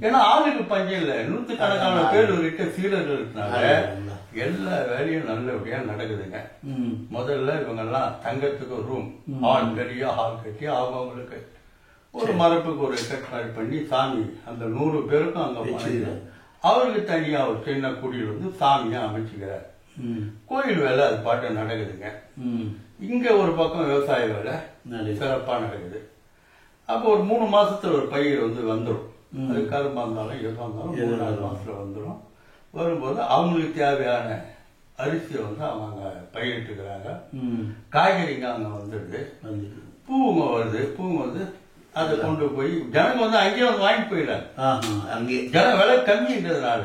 ஏன்னா ஆளுக்கு பஞ்சம் இல்ல, 100கணக்கான பேர் இருக்க சீரர்கள் இருக்கனால எல்லா வேலையும் நல்லபடியா நடக்குதுங்க. முதல்ல இவங்க எல்லாம் தங்கத்துக்கு ஒரு ரூம் ஹால், பெரிய ஹால் கட்டி அவங்களுக்கு ஒரு மரப்புக்கு ஒரு கட் பண்ணி சாமி அந்த 100 பேருக்கும் அங்க அவருக்கு தனியா ஒரு சின்ன குடியில் வந்து சாமியா அமைச்சுக்கிறார். கோயில் வேலை அது பாட்டு நடக்குதுங்க. இங்க ஒரு பக்கம் விவசாய வேலை சிறப்பா நடக்குது. அப்போ ஒரு 3 மாசத்துல ஒரு பயிர் வந்து வந்துடும். அது கரும்பா இருந்தாலும் எதுவாக இருந்தாலும் 3-4 மாசத்துல வந்துடும். வரும்போது அவங்களுக்கு தேவையான அரிசியை வந்து அவங்க பயிரிட்டுக்கிறாங்க. காய்கறிங்க அங்க வந்துடுது, பூவுங்க வருது. பூவுங்க வந்து அதை கொண்டு போய் ஜனங்க வந்து அங்கேயே வந்து வாங்கிட்டு போயிடறாங்க. ஜன விலை கம்மின்றதுனால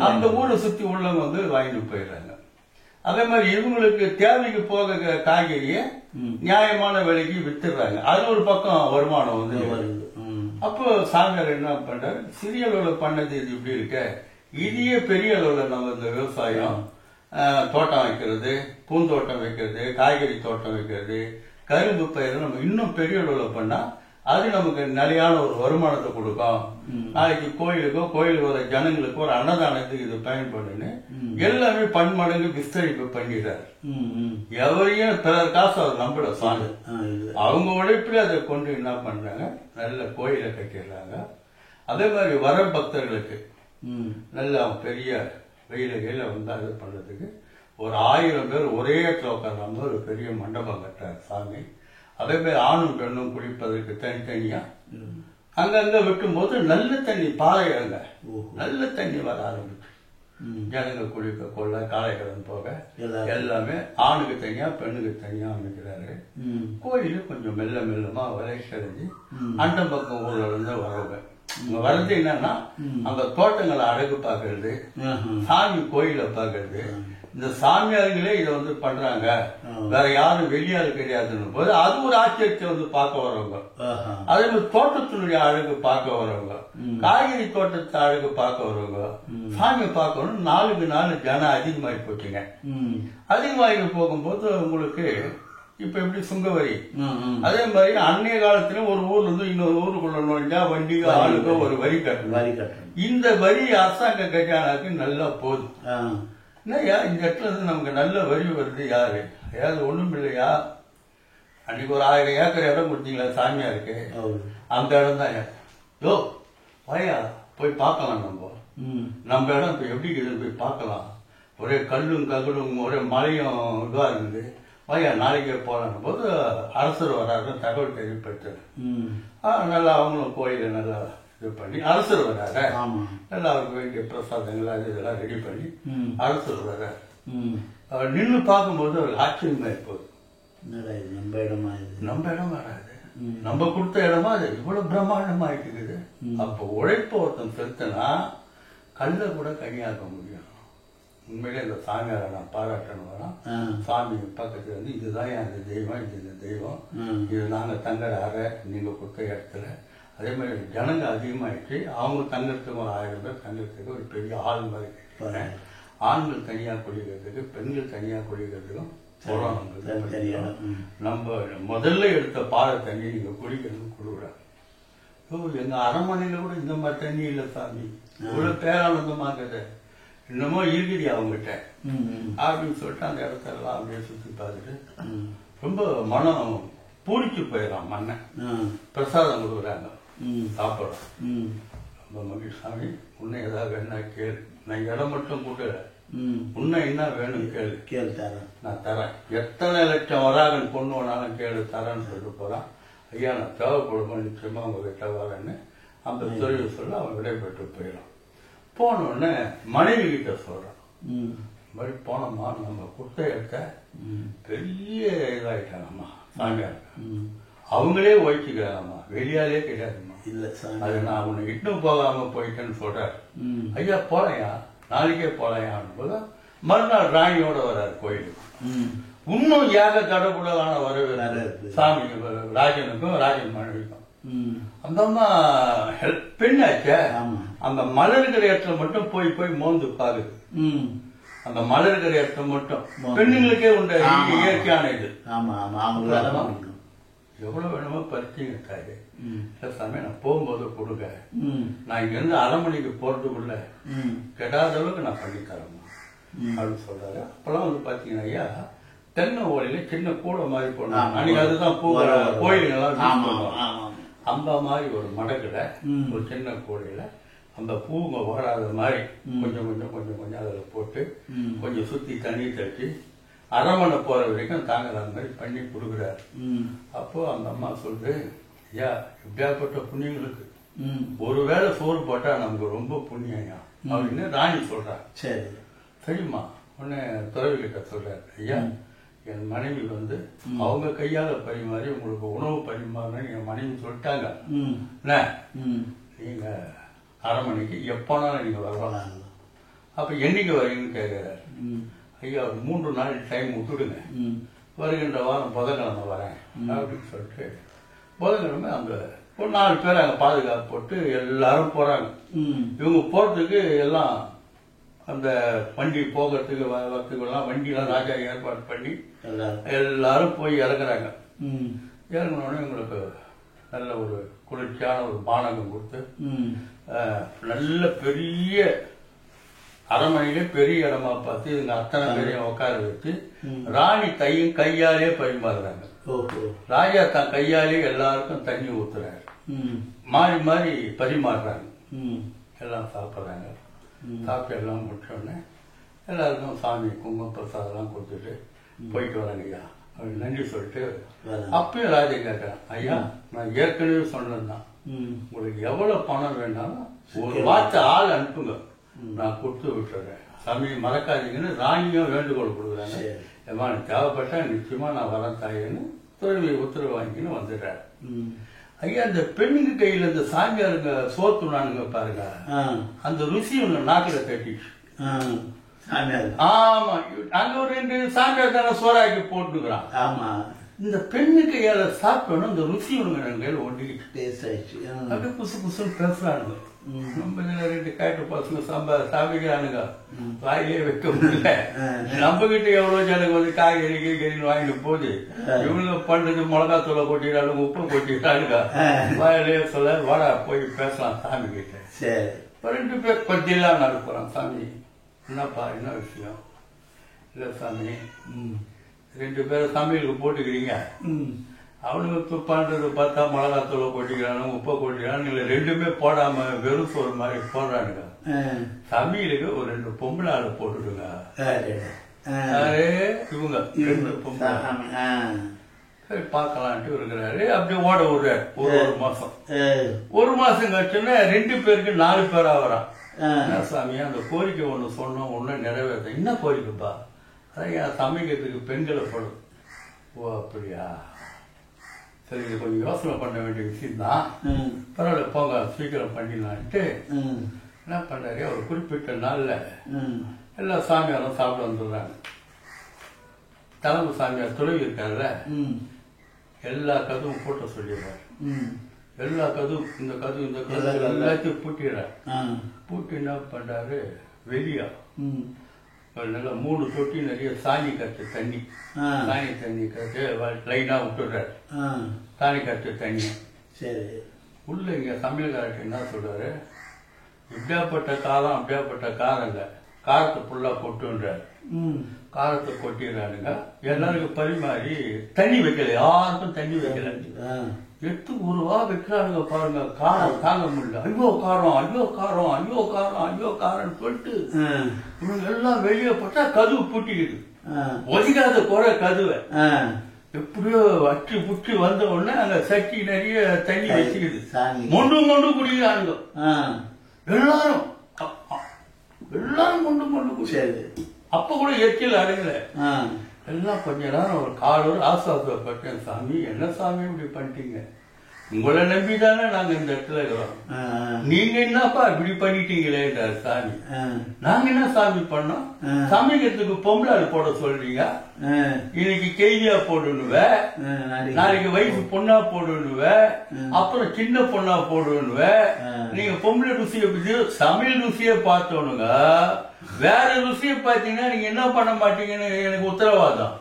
அந்த ஊரை சுத்தி உள்ளவங்க வந்து வாங்கிட்டு போயிடுறாங்க. அதே மாதிரி இவங்களுக்கு தேவைக்கு போக காய்கறிய நியாயமான விலைக்கு வித்துடுறாங்க. அது ஒரு பக்கம் வருமானம் வந்து வருது. அப்போ சாமியார் என்ன பண்றாரு, சிறிய அளவுல பண்ணது இது இப்படி இருக்க, இதையே பெரிய அளவுல நம்ம இந்த விவசாயம், தோட்டம் வைக்கிறது, பூந்தோட்டம் வைக்கிறது, காய்கறி தோட்டம் வைக்கிறது, கரும்பு பயிர் நம்ம இன்னும் பெரிய அளவுல பண்ணா அது நமக்கு நிலையான ஒரு வருமானத்தை கொடுக்கும். நாளைக்கு கோயிலுக்கு வர ஜனங்களுக்கு ஒரு அன்னதானத்துக்கு இது பயன்படுன்னு எல்லாமே பன்மடங்கு விஸ்தரிப்பு பண்ணிடுறாரு. எவரையும் பிறர் காசு அவர் நம்பல சாமி, அவங்க உழைப்புல அதை கொண்டு என்ன பண்றாங்க, நல்ல கோயிலை கட்டிடுறாங்க. அதே மாதிரி வர பக்தர்களுக்கு நல்ல பெரிய வெயில வந்து அது பண்றதுக்கு ஒரு 1000 பேர் ஒரே இடத்துல உட்கார்றாங்க. ஒரு பெரிய மண்டபம் கட்டுறாரு சாமி. அதே மாதிரி ஆணும் பெண்ணும் குளிப்பதற்கு தனித்தனியா அங்கங்க வெட்டும் போது நல்ல தண்ணி பாறையாங்க, நல்ல தண்ணி வர ஆரம்பிச்சு. ஜனங்க குளிக்க கொள்ள காளைக்கடன் போக எல்லாமே ஆணுக்கு தனியா பெண்ணுக்கு தனியா அமைக்கிறாரு. கோயிலு கொஞ்சம் மெல்ல மெல்லமா வளர்ச்சி அண்டம் பக்கம் ஊர்ல இருந்து வரவங்க வர்றது என்னன்னா அந்த தோட்டங்களை அழகு பாக்குறது, சாமி கோயில பாக்குறது. இந்த சாமியார்களே இதை வந்து பண்றாங்க, வேற யாரும் வெளியாள் கிடையாதுன்னு போது அது ஒரு ஆச்சரியத்தை வந்து பார்க்க வரவங்க. அதே மாதிரி தோட்டத்தினுடைய அழகு பார்க்க வரவங்க, காய்கறி தோட்டத்தை அழகு பார்க்க வரவங்க, சாமி பார்க்கணும். நாளுக்கு நாள் ஜனம் அதிகமாகி போச்சுங்க. அதிகமாகி போகும்போது உங்களுக்கு இப்ப எப்படி சுங்கவரி, அதே மாதிரி அன்னைய காலத்துல ஒரு ஊர்ல இருந்து இன்னொரு ஊருக்குள்ள நுழைஞ்சா வண்டிக்கு ஆளுக்கு ஒரு வரி கட்டணும். இந்த வரி அரசாங்க கஜானாக்கு நல்லா போகுது. என்னையா இந்த இடத்துல இருந்து நமக்கு நல்ல வரி வருது, யாரு ஏதாவது ஒண்ணும் இல்லையா? அன்னைக்கு ஒரு 1000 ஏக்கர் இடம் கொடுத்தீங்களா சாமியாருக்கு, அந்த இடம் தான். யோ வாயா போய் பார்க்கலாம், நம்ம இடம் இப்ப எப்படி இருக்குது போய் பார்க்கலாம். ஒரே கல்லும் ககலும் ஒரே மழையும் இதுவா இருக்குது, வாயா நாளைக்கே போலான்னு போது அரசர் வராருன்னு தகவல் தெரிவிப்பட்டாரு. நல்லா அவங்களும் கோயில நல்லா இது பண்ணி அரசர் வர்றாரு. நல்லா அவருக்கு வேண்டிய பிரசாதங்கள் அது இதெல்லாம் ரெடி பண்ணி அரசர் வர்றாரு. நின்று பார்க்கும்போது அவருக்கு ஆச்சரியமா இருப்போது, நம்ம இடம் வராது, நம்ம கொடுத்த இடமா அது இவ்வளவு பிரம்மாண்டமா இருக்குது. அப்ப உழைப்பு ஒருத்தன் செலுத்தினா கல்ல கூட கனியாக்க முடியும். உண்மையிலே இந்த சாமியாரை நான் பாராட்டணும். சாமி பக்கத்துல வந்து இதுதான் அந்த தெய்வம், இது இந்த தெய்வம், இது நாங்க தங்குற அறை நீங்க கொடுத்த இடத்துல. அதே மாதிரி ஜனங்க அதிகமாயிடுச்சு, அவங்க தங்கறதுக்கு ஒரு 1000 பேர் தங்கறதுக்கு ஒரு பெரிய ஆள் மாதிரி கட்டிப்பாங்க. ஆண்கள் தனியா குளிக்கிறதுக்கு, பெண்கள் தனியா குளிக்கிறதுக்கும் நம்ம முதல்ல எடுத்த பாறை தண்ணி நீங்க குடிக்கிறது குழுவுறாங்க. எங்க அரண்மனையில கூட இந்த மாதிரி தண்ணி இல்லை சாமி, இவ்வளவு பேரானந்தமாக்குது, இன்னமும் இருக்குது அவங்ககிட்ட அப்படின்னு சொல்லிட்டு அந்த இடத்தெல்லாம் அப்படியே சுத்தி பார்த்துட்டு ரொம்ப மனம் பூரிச்சு போயிடலாம். மண்ணை பிரசாதம் கொடுக்குறாங்க, சாப்பிட்றோம். ரொம்ப மகிழ்ச்சி. சாமி உன்னை ஏதாவது வேணா கேளு, நான் இடம் மட்டும் கூட்டல, உன்னை என்ன வேணும் கேளு, கேளு தரேன், நான் தரேன். எத்தனை லட்சம் வராகன் கொண்டு வேணாலும் கேளு தரேன்னு சொல்லிட்டு போறான். ஐயா நான் தேவைப்படும் நிச்சயமா உங்ககிட்ட வரேன்னு அந்த தொழில் சொல்ல அவன் விடைபெற்று போயிடலாம். போனோடனே மனைவி கிட்ட சொல்றான், மாதிரி போனோம்மா நம்ம கொடுத்த இடத்த பெரிய இதாயிட்டாங்கம்மா சாமியார், அவங்களே ஒழிச்சுக்கிறாங்கம்மா, வெளியாலே கிடையாதும்மா. இல்ல அது நான் உன்னை இட்டும் போகாம போயிட்டேன்னு சொல்றாரு. ஐயா போலையா, நாளைக்கே போலையான்னு போது மறுநாள் ராணியோட வர்றாரு கோயிலுக்கு. இன்னும் ஏக கடவுளான வரவேற்று சாமி ராஜனுக்கும் ராஜன் மனைவிக்கும். அந்த அம்மா பெண்ணாச்ச, அந்த மலர்கிற இடத்துல மட்டும் போய் போய் மோந்து பாக்குது. அந்த மலர்கிற இடத்துல மட்டும் பெண்ணுங்களுக்கே உண்ட இயற்கையான இது. எவ்வளவு வேணுமோ பறிச்சுங்க தாயே, சாமி நான் போகும்போது கொடுங்க, நான் இங்க இருந்து அரண்மனைக்கு போறதுக்குள்ள கெடாத அளவுக்கு நான் பண்ணி தரேன் அப்படின்னு சொல்றாரு. அப்பெல்லாம் வந்து பாத்தீங்கன்னா ஐயா தென்னை ஓலையில சின்ன கூடை மாதிரி போனாங்க. அன்னைக்கு அதுதான் பூ கோயிலுங்கெல்லாம் அந்த மாதிரி ஒரு மடக்குல ஒரு சின்ன கூடையில அந்த பூங்க ஓடாத மாதிரி கொஞ்சம் கொஞ்சம் கொஞ்சம் கொஞ்சம் அதுல போட்டு கொஞ்சம் சுத்தி தண்ணி தட்டி அரமனை போற வரைக்கும் தாங்குற மாதிரி பண்ணி கொடுக்குறாரு. அப்போ அந்த அம்மா சொல்றது, ஐயா எப்படியாப்பட்ட புண்ணியங்களுக்கு ஒருவேளை சோறு போட்டா நமக்கு ரொம்ப புண்ணியா அப்படின்னு ராணி சொல்றாரு. சரி சரிம்மா. உடனே துறவிகிட்ட சொல்றாரு, ஐயா என் மனைவி வந்து அவங்க கையால பரிமாறி உங்களுக்கு உணவு பரிமாறணும் என் மனைவி சொல்லிட்டாங்க, நீங்க அரண்மனைக்கு எப்போனாலும் நீங்க வரலாம். அப்ப என்னைக்கு வரீங்கன்னு கேட்கிறாரு. ஐயா ஒரு 3 நாள் டைம் விட்டுடுங்க, வருகின்ற வாரம் புதன்கிழமை வரேன் அப்படின்னு சொல்லிட்டு புதன்கிழமை அங்க ஒரு 4 பேர் அங்க பாதுகாப்பு போட்டு எல்லாரும் போறாங்க. இவங்க போறதுக்கு எல்லாம் அந்த வண்டி போகிறதுக்கு வரத்துக்கு எல்லாம் வண்டியெல்லாம் ராஜா ஏற்பாடு பண்ணி எல்லாரும் போய் இறங்குறாங்க. இறங்கினோடனே உங்களுக்கு நல்ல ஒரு குளிர்ச்சியான ஒரு பானகம் கொடுத்து நல்ல பெரிய அரண்மனையிலே பெரிய இடமா பார்த்து இவங்க அத்தனை பேரையும் உட்கார வச்சு ராணி கையாலே பரிமாறுறாங்க. ராஜா தன் கையாலே எல்லாருக்கும் தண்ணி ஊத்துறாரு, மாறி மாறி பரிமாறுறாங்க. எல்லாம் சாப்பிட்றாங்க. சாப்பிட்டு எல்லாம் முடிச்சோடனே எல்லாருக்கும் சாமி குங்குமம் பிரசாதம் கொடுத்துட்டு போயிட்டு வராங்க ஐயா அப்படின்னு நன்றி சொல்லிட்டு அப்பயும் ராஜா கேட்கிறேன், ஐயா நான் ஏற்கனவே சொன்னதுதான், உங்களுக்கு எவ்வளவு பணம் வேணாலும் ஒரு வார்த்தை ஆள் அனுப்புங்க, நான் கொடுத்து விட்டுறேன், சாமி மறக்காதீங்கன்னு ராணியும் வேண்டுகோள் கொடுக்குறாங்க. ஏமா தேவைப்பட்டா நிச்சயமா நான் வரேன் தாயின்னு துறவி உத்தரவு வாங்கின்னு வந்துடுறாரு. ஐயா இந்த பெண்ணுக்கு கையில இந்த சாமியாருங்க சோத்துனானுங்க பாருங்க, அந்த ருசி ஒண்ணு நாக்குல தட்டிச்சு. ஆமா, அங்க ஒரு 2 சாமியார் தானே சோறாக்கி போட்டுக்கிறான். ஆமா, இந்த பெண்ணு கையால சாப்பிட்டோன்னு இந்த ருசி ஒண்ணுங்க எங்க கையில ஒண்டிக்கிட்டு டேஸ்ட் ஆயிடுச்சு. அப்படியே புசு புசுன்னு பேசுறானுங்க. நம்ம 2 காட்டு பசங்க சாப்பிக்கிறானுங்க, வாயிலே வைக்க முடியல. நம்ம கிட்ட எவ்வளவு ஜனங்க வந்து காய்கறி கீகறின்னு வாங்கிட்டு போகுது, இவங்க பண்றது மிளகாத்தூளை கொட்டிடுறாங்க, உப்பு கொட்டிடுறானுங்க. வாயிலே சொல்ல வாடா போய் பேசலாம் சாமி கிட்ட. சரி, 2 பேர் பத்தியெல்லாம் நடப்புறான். சாமி என்னப்பா என்ன விஷயம்? இல்ல சாமி 2 பேரும் சமையலுக்கு போட்டுக்கிறீங்க, அவனுக்கு துப்பான்றது பார்த்தா மிளகாத்தூளை கொட்டிக்கிறானு உப்பை கொட்டிக்கிறானு, இல்லை 2மே போடாம வெறும் சோறு மாதிரி போடுறானுங்க. சமையலுக்கு ஒரு 2 பொம்பளை ஆளு போட்டுடுங்க. இவங்க 2 பொம்பளை சரி பார்க்கலான்ட்டு இருக்கிறாரு. அப்படியே ஓட விடுறாரு. ஒரு மாசம் கழிச்சுன்னா 2 பேருக்கு 4 பேரா வரான். என்ன சாமி அந்த கோரிக்கை ஒண்ணு சொன்னோம், ஒண்ணு நிறைவேற்ற. என்ன கோரிக்கைப்பா? அதான் என் சமைக்கிறதுக்கு பெண்களை படும். ஓ அப்படியா, சரி இது கொஞ்சம் யோசனை பண்ண வேண்டிய விஷயம் தான், பரவாயில்ல போங்க சீக்கிரம் பண்ணிடலான்ட்டு என்ன பண்ணாரு, அவர் குறிப்பிட்ட நாள்ல எல்லா சாமியாரும் சாப்பிட வந்துடுறாங்க. தலைமை சாமியார் துறவி இருக்காருல்ல, எல்லா கதவும் பூட்ட சொல்லிடுறாரு. எல்லா கதவும் இந்த கதவு இந்த கதவு எல்லாத்தையும் பூட்டிடுறாரு. பூட்டி என்ன பண்றாரு, வெளியா நல்ல 3 தொட்டி நிறைய சாணி கட்டு தண்ணி, சாணி தண்ணி கட்டு லைனா விட்டுடுறாரு. சாணி கட்டு தண்ணி. சரி, உள்ள இங்க சமையல்காரட்டு என்ன சொல்றாரு, இப்படியாப்பட்ட காரம் அப்படியாப்பட்ட காரம் இல்ல, காரத்தை ஃபுல்லா கொட்டுன்றாரு. காரத்தை கொட்டிடுறாருங்க. எல்லாருக்கும் பரிமாறி தண்ணி வைக்கல, யாருக்கும் தண்ணி வைக்கல. 8 ரூபா வைக்கிறானுங்க பாருங்க, காரம் தாங்க முடியல. ஐயோ காரம் ஐயோ காரம் ஐயோ காரம் ஐயோ காரம் சொல்லிட்டு இவங்க எல்லாம் வெளியே போட்டா கதவு பூட்டிக்குது. ஒதுக்காத குறை கதுவை எப்படியோ வச்சு புட்டி வந்த உடனே அங்க சட்டி நிறைய தண்ணி வச்சுக்குது. மொண்டு மொண்டு குடிக்கிறானுங்க எல்லாரும், எல்லாரும் மொண்டு குடியாது. அப்ப கூட எச்சில் அடங்கல. எல்லாம் கொஞ்ச நேரம் ஒரு காலோடு ஆசுவாசப்பட்டேன். சாமி என்ன சாமி இப்படி பண்ணிட்டீங்க, உங்களை நம்பிதானே நாங்க இந்த இடத்துல இருக்கிறோம், நீங்க என்னப்பா இப்படி பண்ணிட்டீங்களே சாமி. நாங்க என்ன சாமி பண்ணோம், சமைக்கிறதுக்கு பொம்பளை போட சொல்றீங்க, இன்னைக்கு கேதியா போடுனுவ, நாளைக்கு வயசு பொண்ணா போடுனுவ, அப்புறம் சின்ன பொண்ணா போடுனுவ. நீங்க பொம்பளை ருசியை சமையல் ருசியை பார்த்தோனுங்க, வேற ருசியை பார்த்தீங்கன்னா நீங்க என்ன பண்ண மாட்டீங்கன்னு எனக்கு உத்தரவாதம்.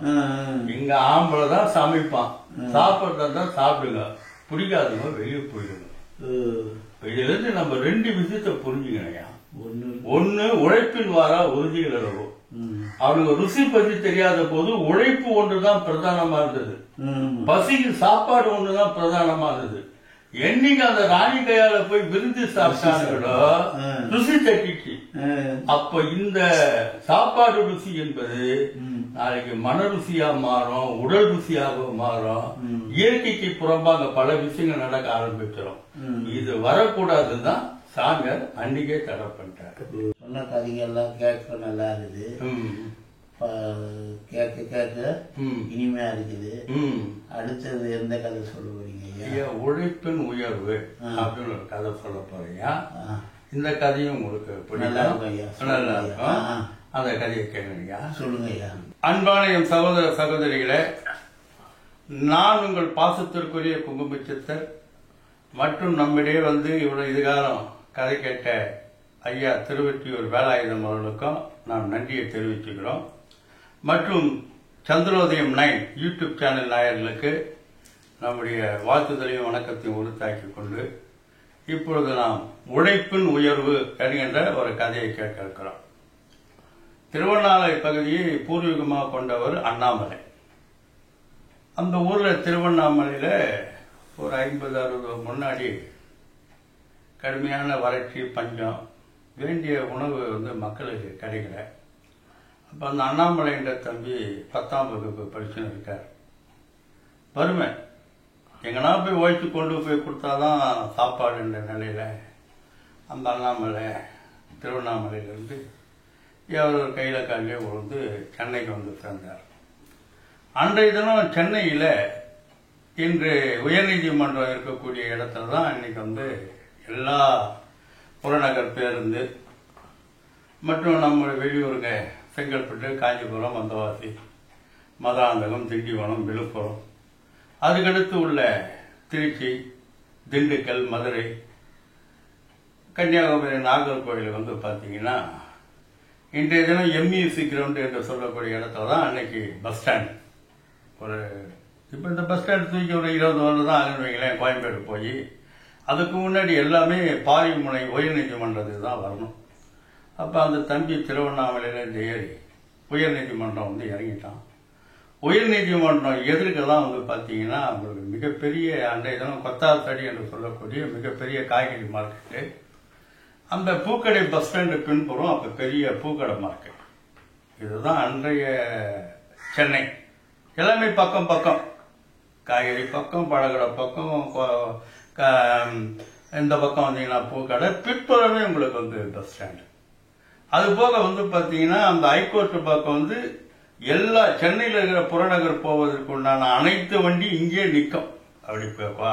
இங்க ஆம்பளை தான் சமைப்பான், சாப்பிட்றதா சாப்பிடுங்க, பிடிக்காதவங்க வெளியே போயிடுங்க. இதுல இருந்து நம்ம 2 விஷயத்த புரிஞ்சுக்கணையா. ஒண்ணு உழைப்பின் வாரா உறுதிகள் அளவு. அவனுக்கு ருசி பத்தி தெரியாத போது உழைப்பு ஒன்றுதான் பிரதானமா இருந்தது, பசிக்கு சாப்பாடு ஒண்ணுதான் பிரதானமா இருந்தது. என்னைக்கு அந்த ராணி கையால போய் விருந்து சாப்பிட்டாங்களோ ருசி தட்டிச்சு. அப்ப இந்த சாப்பாடு ருசி என்பது நாளைக்கு மன ருசியா மாறும், உடல் ருசியாக மாறும். இயற்கைக்கு புறம்பாக பல விஷயங்கள் நடக்க ஆரம்பிச்சிடும். இது வரக்கூடாதுதான் சாமியார் அன்னைக்கே தடை பண்ணிட்டாரு. சொன்ன கதைகள்லாம் கேட்க நல்லா இருக்குது, கேட்க கேட்க இனிமையா இருக்குது. அடுத்தது எந்த கதை சொல்ல போறீங்க? உழைப்பின் உயர்வு அப்படின்னு ஒரு கதை சொல்ல போறீங்க. இந்த கதையும் உங்களுக்கு நல்லா இருக்கும், அந்த கதையை கேட்குறீங்க. சொல்லுங்க ஐயா. அன்பான என் சகோதர சகோதரிகளே, நான் உங்கள் பாசத்திற்குரிய குங்குமச்சித்தர் மற்றும் நம்மிடையே வந்து இவ்வளவு இதுகாலம் கதை கேட்ட ஐயா திருவெற்றியூர் வேலாயுதம் அவர்களுக்கும் நாம் நன்றியை தெரிவிச்சுக்கிறோம். மற்றும் சந்திரோதயம் 9 யூடியூப் சேனல் நாயர்களுக்கு நம்முடைய வாழ்த்துதலையும் வணக்கத்தையும் உறுத்தாக்கி கொண்டு இப்பொழுது நாம் உழைப்பின் உயர்வு என்கின்ற ஒரு கதையை கேட்க இருக்கிறோம். திருவண்ணாமலை பகுதியை பூர்வீகமாக கொண்டவர் அண்ணாமலை. அந்த ஊர்ல திருவண்ணாமலையில ஒரு 50-60 முன்னாடி கடுமையான வறட்சி, பஞ்சம், வேண்டிய உணவு வந்து மக்களுக்கு கிடைக்கல. அப்ப அந்த அண்ணாமலைன்ற தம்பி 10ஆம் வகுப்பு படிச்சுன்னு இருக்கார். வறுமை, எங்கன்னா போய் உழைச்சு கொண்டு போய் கொடுத்தாதான் சாப்பாடுன்ற நிலையில அந்த அண்ணாமலை திருவண்ணாமலையிலேருந்து அவர் கையில் காலிலே விழுந்து சென்னைக்கு வந்து சேர்ந்தார். அன்றைய தினம் சென்னையில் இன்று உயர்நீதிமன்றம் இருக்கக்கூடிய இடத்துல தான் இன்னைக்கு வந்து எல்லா புறநகர் பேருந்து மற்றும் நம்ம வெளியூருங்க செங்கல்பட்டு, காஞ்சிபுரம், வந்தவாசி, மதுராந்தகம், திண்டிவனம், விழுப்புரம், அதுக்கடுத்து உள்ள திருச்சி, திண்டுக்கல், மதுரை, கன்னியாகுமரி, நாகர்கோவில் வந்து பார்த்தீங்கன்னா இன்றைய தினம் எம்இசி கிரவுண்ட் என்று சொல்லக்கூடிய இடத்துல தான் அன்னைக்கு பஸ் ஸ்டாண்ட். ஒரு இப்போ இந்த பஸ் ஸ்டாண்ட் தூக்கி ஒரு 20 வருடம் தான் ஆகுன்னு வைங்களேன். கோயம்பேடு போய் அதுக்கு முன்னாடி எல்லாமே பாரிமுனை உயர்நீதிமன்றத்துக்கு தான் வரணும். அப்போ அந்த தம்பி திருவண்ணாமலையிலேருந்து ஏறி உயர்நீதிமன்றம் வந்து இறங்கிட்டான். உயர்நீதிமன்றம் எதிர்க்கெல்லாம் வந்து பார்த்தீங்கன்னா அவங்களுக்கு மிகப்பெரிய அன்றைய தினம் கொத்தாத்தடி என்று சொல்லக்கூடிய மிகப்பெரிய காய்கறி மார்க்கெட்டு. அந்த பூக்கடை பஸ் ஸ்டாண்டு பின்புறம் அப்போ பெரிய பூக்கடை மார்க்கெட். இதுதான் அன்றைய சென்னை. எல்லாமே பக்கம் பக்கம், காய்கறி பக்கம், பழக்கடை பக்கம், இந்த பக்கம் வந்தீங்கன்னா பூக்கடை, பிற்புறமே உங்களுக்கு வந்து பஸ் ஸ்டாண்டு. அது போக வந்து பார்த்தீங்கன்னா அந்த ஹைகோர்ட் பக்கம் வந்து எல்லா சென்னையில் இருக்கிற புறநகர் போவதற்கு உண்டான அனைத்து வண்டி இங்கே நிற்கும். அப்படி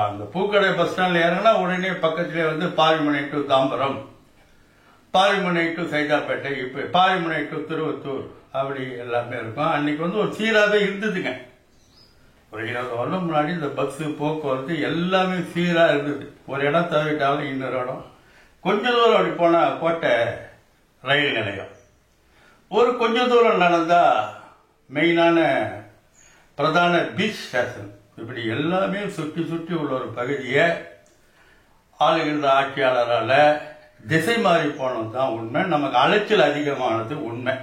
அந்த பூக்கடை பஸ் ஸ்டாண்டில் ஏறினா உடனே பக்கத்திலே வந்து பாரிமுனை டு தாம்பரம், பாரிமுனை டு சைதாப்பேட்டை, இப்போ பாரிமுனை டு திருவத்தூர், அப்படி எல்லாமே இருக்கும். அன்னைக்கு வந்து ஒரு சீராகவே இருந்ததுங்க. ஒரு 20 வருடம் முன்னாடி இந்த பஸ்ஸு போக்குவரத்து எல்லாமே சீராக இருந்தது. ஒரு இடம் தவிட்டாலும் இன்னொரு இடம். கொஞ்ச தூரம் அப்படி போனால் கோட்டை ரயில் நிலையம், ஒரு கொஞ்ச தூரம் நடந்தா மெயினான பிரதான பீச் ஸ்டேஷன். இப்படி எல்லாமே சுற்றி சுற்றி உள்ள ஒரு பகுதியை ஆளுகின்ற ஆட்சியாளரால் திசை மாறி போனது தான் உண்மை. நமக்கு அலைச்சல் அதிகமானது உண்மை.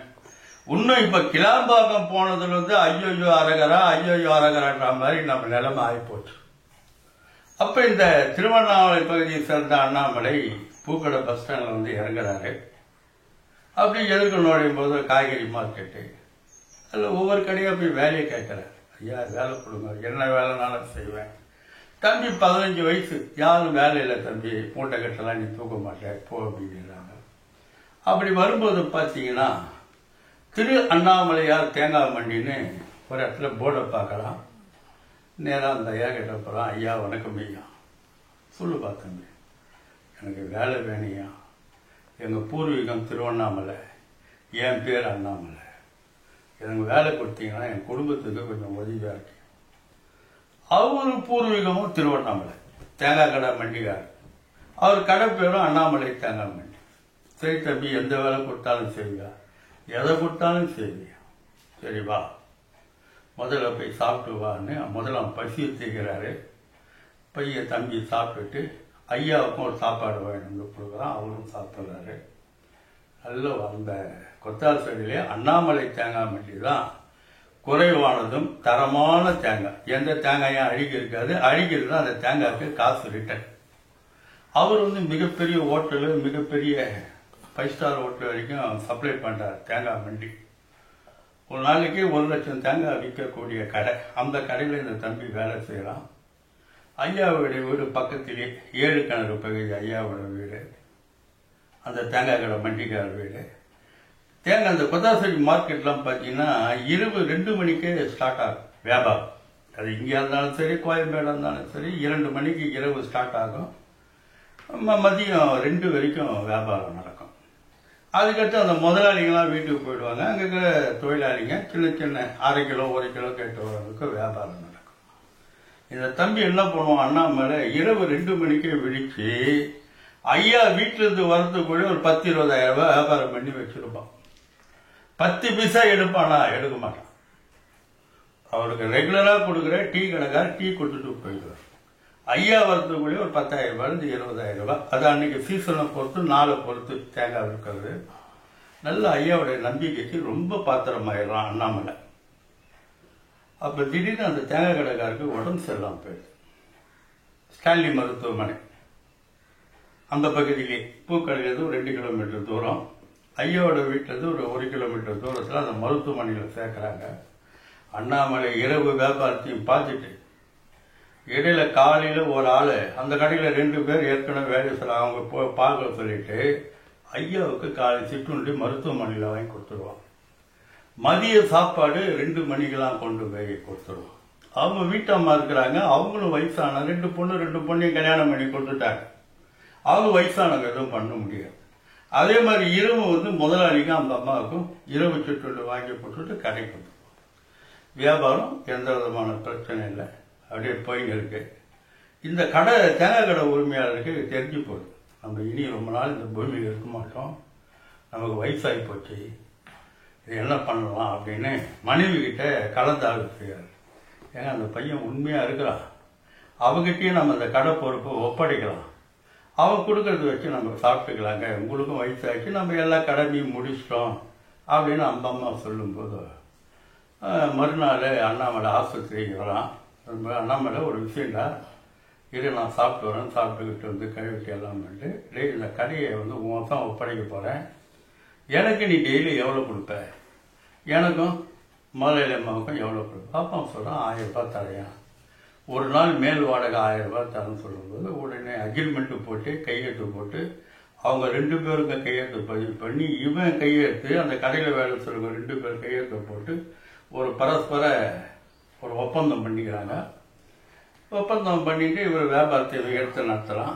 இன்னும் இப்ப கிளாம்பாக்கம் போனதுல வந்து ஐயோ அரகரா, ஐயோ அரகரான்ற மாதிரி நம்ம நிலைமை ஆகிப்போச்சு. அப்ப இந்த திருவண்ணாமலை பகுதியை சேர்ந்த அண்ணாமலை பூக்கடை பஸ் ஸ்டாண்ட்ல வந்து இறங்குறாரு. அப்படி எதிர்க்க நுழையும் போது காய்கறி மார்க்கெட்டு, அதில் ஒவ்வொரு கடையாக போய் வேலையை கேட்குறாரு. ஐயா வேலை கொடுங்க, என்ன வேலைனாலும் செய்வேன். தம்பி 15 வயசு, யாரும் வேலை இல்லை தம்பி, மூட்டை கட்டெல்லாம் நீ தூக்க மாட்டேன் போ அப்படிங்கிறாங்க. அப்படி வரும்போது பார்த்தீங்கன்னா திரு அண்ணாமலையார் தேங்காய் மண்டின்னு ஒரு இடத்துல போர்டை பார்க்கலாம். நேராக அந்த ஐயா கிட்ட போகிறான். ஐயா வணக்கம் ஐயா. சொல்லுப்பா தம்பி, எனக்கு வேலை வேணையா, எங்கள் பூர்வீகம் திருவண்ணாமலை, என் பேர் அண்ணாமலை, எனக்கு வேலை கொடுத்தீங்கன்னா என் குடும்பத்துக்கு கொஞ்சம் உதவியாக இருக்கு. அவரு பூர்வீகமும் திருவண்ணாமலை, தேங்காய் கடை மண்டிக்கார். அவர் கடை பேரும் அண்ணாமலை தேங்காய் மண்டி. சரி தம்பி, எந்த வேலை கொடுத்தாலும் செய்வியா, எதை கொடுத்தாலும் செய்வியா, சரி வா முதல்ல போய் சாப்பிட்டு வான்னு முதல்ல அவன் பசியை தீர்க்கிறாரு. பையன் தம்பி சாப்பிட்டுட்டு ஐயாவுக்கும் ஒரு சாப்பாடு வேணும்னு கொடுக்குறான். அவரும் சாப்பிட்றாரு. நல்ல அந்த கொத்தால் சைடிலே அண்ணாமலை தேங்காய் மண்டி தான் குறைவானதும் தரமான தேங்காய். எந்த தேங்காயும் அழுகி இருக்காது. அழுகிறது அந்த தேங்காய்க்கு காசு ரிட்டன். அவர் வந்து மிகப்பெரிய ஹோட்டலு, மிகப்பெரிய 5 ஸ்டார் ஹோட்டல் வரைக்கும் சப்ளை பண்ணுறார் தேங்காய் மண்டி. ஒரு நாளைக்கு 1 லட்சம் தேங்காய் விற்கக்கூடிய கடை. அந்த கடையில் இந்த தம்பி வேலை செய்கிறான். ஐயாவுடைய வீடு பக்கத்திலே 7 கிணறு பகுதி ஐயாவோட வீடு, அந்த தேங்காய் கடை மண்டிக்கார வீடு. தேங்காய் அந்த கொத்தாசடி மார்க்கெட்லாம் பார்த்தீங்கன்னா இரவு 2 மணிக்கே ஸ்டார்ட் ஆகும் வியாபாரம். அது இங்கே இருந்தாலும் சரி, கோயம்பேடு இருந்தாலும் சரி, 2 மணிக்கு இரவு ஸ்டார்ட் ஆகும். மதியம் 2 வரைக்கும் வியாபாரம் நடக்கும். அதுக்கடுத்து அந்த முதலாளிகள்லாம் வீட்டுக்கு போயிடுவாங்க. அங்கே இருக்கிற தொழிலாளிங்க சின்ன சின்ன 1/2 கிலோ 1 கிலோ கேட்டவர்களுக்கு வியாபாரம் நடக்கும். இந்த தம்பி என்ன பண்ணுவான், அண்ணாமலை இரவு 2 மணிக்கே விழிச்சு ஐயா வீட்டிலிருந்து வரதுக்குள்ளே ஒரு 10-20 ரூபாய் வியாபாரம் பண்ணி வச்சிருப்பான். 10 பைசா எடுப்பானா, எடுக்க மாட்டான். அவருக்கு ரெகுலராக கொடுக்குற டீ கடைக்கார டீ கொடுத்துட்டு போயிடுவார். ஐயா வரதுக்குள்ளே ஒரு 10,000 ரூபாயிலிருந்து 20,000 ரூபாய். அது அன்னைக்கு சீசனை பொறுத்து, நாளை பொறுத்து தேங்காய் இருக்கிறது. நல்ல ஐயாவுடைய நம்பிக்கைக்கு ரொம்ப பாத்திரமாயிடலாம் அண்ணாமலை. அப்போ திடீர்னு அந்த தேங்காய் கடைக்காருக்கு உடம்பு சரியில்லாமல் போயிடுது. ஸ்டான்லி மருத்துவமனை அந்த பகுதியிலே, பூக்கடையிலேருந்து ஒரு 2 கிலோமீட்டர் தூரம், ஐயாவோட வீட்டிலேருந்து ஒரு 1 கிலோமீட்டர் தூரத்தில் அந்த மருத்துவமனையில் சேர்க்குறாங்க. அண்ணாமலை இரவு வியாபாரத்தையும் பார்த்துட்டு இடையில காலையில் ஒரு ஆள், அந்த கடையில் 2 பேர் ஏற்கனவே வேலை செய்ய அவங்க பார்க்க சொல்லிட்டு ஐயாவுக்கு காலை சிற்றுண்டி மருத்துவமனையில் வாங்கி கொடுத்துருவான். மதிய சாப்பாடு 2 மணிக்கெல்லாம் கொண்டு போய் கொடுத்துருவோம். அவங்க வீட்டம்மா இருக்கிறாங்க, அவங்களும் வயசான 2 பொண்ணையும் கல்யாணம் பண்ணி கொடுத்துட்டாங்க. அவங்க வயசானவங்க எதுவும் பண்ண முடியாது. அதே மாதிரி இரவு வந்து முதலாளிக்கும் அந்த அம்மாவுக்கும் இரவு சிற்றுண்டி வாங்கி கொடுத்துட்டு கடைக்கு வந்து வியாபாரம் எந்த விதமான பிரச்சனை இல்லை, அப்படியே போயிங்க இருக்கு. இந்த கடை தேங்காய் கடை உரிமையாளருக்கு தெரிஞ்சு போகுது, நம்ம இனி ரொம்ப நாள் இந்த பூமியில் இருக்க மாட்டோம், நமக்கு வயசாகி போச்சு, இது என்ன பண்ணலாம் அப்படின்னு மனைவி கிட்ட கலந்தாலோசிக்கிறார். ஏங்க அந்த பையன் உண்மையாக இருக்கிறான், அவங்ககிட்டயும் நம்ம அந்த கடை பொறுப்பை ஒப்படைக்கலாம், அவன் கொடுக்கறத வச்சு நம்ம சாப்பிட்டுக்கலாங்க, உங்களுக்கும் வயசாச்சு, நம்ம எல்லா கடமையும் முடிச்சிட்டோம் அப்படின்னு அந்த அம்மா சொல்லும்போது மறுநாள் அண்ணாமலை ஆஸ்பத்திரிக்கு வரான். அண்ணாமலை ஒரு விஷயம்டா, இரு நான் சாப்பிட்டு வரேன், சாப்பிட்டுக்கிட்டு வந்து கழுவிட்டு எல்லாம் பண்ணிட்டு, டெய்லி இந்த கடையை வந்து உன் தான் ஒப்படைக்க போகிறேன், எனக்கு நீ டெய்லி எவ்வளோ கொடுப்ப, எனக்கும் முதலாளி அம்மாவுக்கும் எவ்வளோ கொடுப்ப. அப்பா சொல்கிறான் 1000 ரூபாய் தரையான், ஒரு நாள் மேல் வாடகை 1000 ரூபாய் தரேன்னு சொல்லும்போது உடனே அக்ரிமெண்ட்டு போட்டு கையெழுத்து போட்டு அவங்க 2 பேருக்கும் கையெழுத்து பதிவு பண்ணி இவன் கையெழுத்து அந்த கடையில் வேலை சொல்லுங்க 2 பேர் கையெழுத்து போட்டு ஒரு பரஸ்பர ஒரு ஒப்பந்தம் பண்ணிக்கிறாங்க. ஒப்பந்தம் பண்ணிட்டு இவர் வியாபாரத்தை எடுத்து நடத்தலாம்.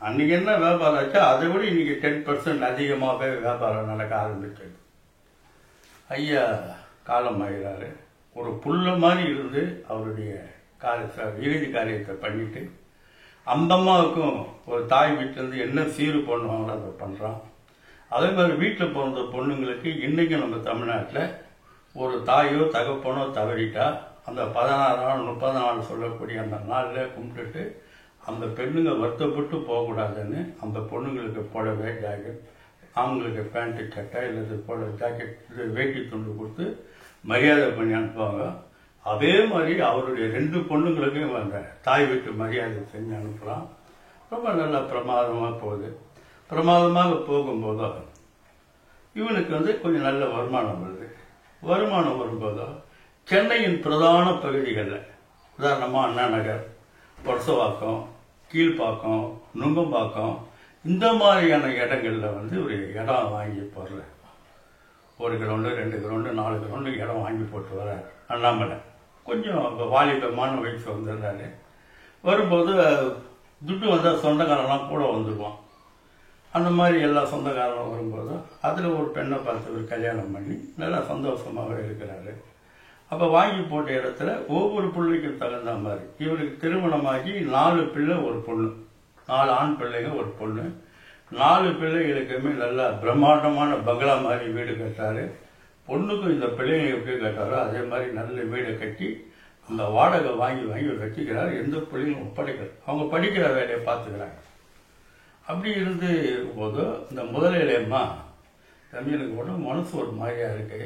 அன்றைக்கி என்ன வியாபாரம் ஆச்சோ அதை விட இன்றைக்கி 10% அதிகமாகவே வியாபாரம் நடக்க ஆரம்பிச்சது. ஐயா காலம் ஆகிறாரு. ஒரு புல்ல மாதிரி இருந்து அவருடைய இறுதி காரியத்தை பண்ணிட்டு அந்த அம்மாவுக்கும் ஒரு தாய் வீட்டிலேருந்து என்ன சீரு பண்ணுவாங்களோ அதை பண்ணுறான். அதே மாதிரி வீட்டில் பிறந்த பொண்ணுங்களுக்கு இன்றைக்கும் நம்ம தமிழ்நாட்டில் ஒரு தாயோ தகப்பனோ தவறிட்டா அந்த 16 நாள் 30 நாள் சொல்லக்கூடிய அந்த நாளில் கும்பிட்டுட்டு அந்த பெண்ணுங்க வருத்தப்பட்டு போகக்கூடாதுன்னு அந்த பொண்ணுங்களுக்கு புடவை ஜாக்கெட், அவங்களுக்கு பேண்ட்டு சட்டை இல்லை புடவை ஜாக்கெட் இது வேட்டி துண்டு கொடுத்து மரியாதை பண்ணி அனுப்புவாங்க. அதே மாதிரி அவருடைய 2 பொண்ணுங்களுக்கும் அந்த தாய் வீட்டு மரியாதை செஞ்சு அனுப்பலாம். ரொம்ப நல்லா பிரமாதமாக போகுது. பிரமாதமாக போகும்போதோ இவனுக்கு வந்து கொஞ்சம் நல்ல வருமானம் வருது. வருமானம் வரும்போதோ சென்னையின் பிரதான பகுதிகளில் உதாரணமாக அண்ணா நகர், பொரசவாக்கம், கீழ்ப்பாக்கம், நுங்கம்பாக்கம் இந்த மாதிரியான இடங்களில் வந்து ஒரு இடம் வாங்கி போடுற 1 கிரவுண்டு 2 கிரவுண்டு 4 கிரவுண்டு இடம் வாங்கி போட்டு வர அண்ணாமலை கொஞ்சம் வாலிபமான வயசு வந்துடுறாரு. வரும்போது துட்டு வந்தால் சொந்தக்காரெல்லாம் கூட வந்துடுவான். அந்த மாதிரி எல்லா சொந்தக்காரங்களும் வரும்போது அதில் ஒரு பெண்ணை பார்த்து ஒரு கல்யாணம் பண்ணி நல்லா சந்தோஷமாகவே இருக்கிறாரு. அப்போ வாங்கி போட்ட இடத்துல ஒவ்வொரு பிள்ளைக்கும் தகுந்த மாதிரி இவருக்கு திருமணமாகி 4 பிள்ளை ஒரு பொண்ணு, 4 ஆண் பிள்ளைங்க ஒரு பொண்ணு. 4 பிள்ளைகளுக்குமே நல்லா பிரம்மாண்டமான பங்களா மாதிரி வீடு கட்டாரு. பொண்ணுக்கும் இந்த பிள்ளைங்க எப்படி கட்டாரோ அதே மாதிரி நல்ல வீடை கட்டி அந்த வாடகை வாங்கி வாங்கி வச்சுக்கிறார். எந்த பிள்ளைங்களும் ஒப்படைக்கிறார், அவங்க படிக்கிற வேலையை பார்த்துக்கிறாங்க. அப்படி இருந்து போது இந்த முதலாளியம்மா தம்பி எனக்கு உடம்பு மனசு ஒரு மாதிரியாக இருக்கு,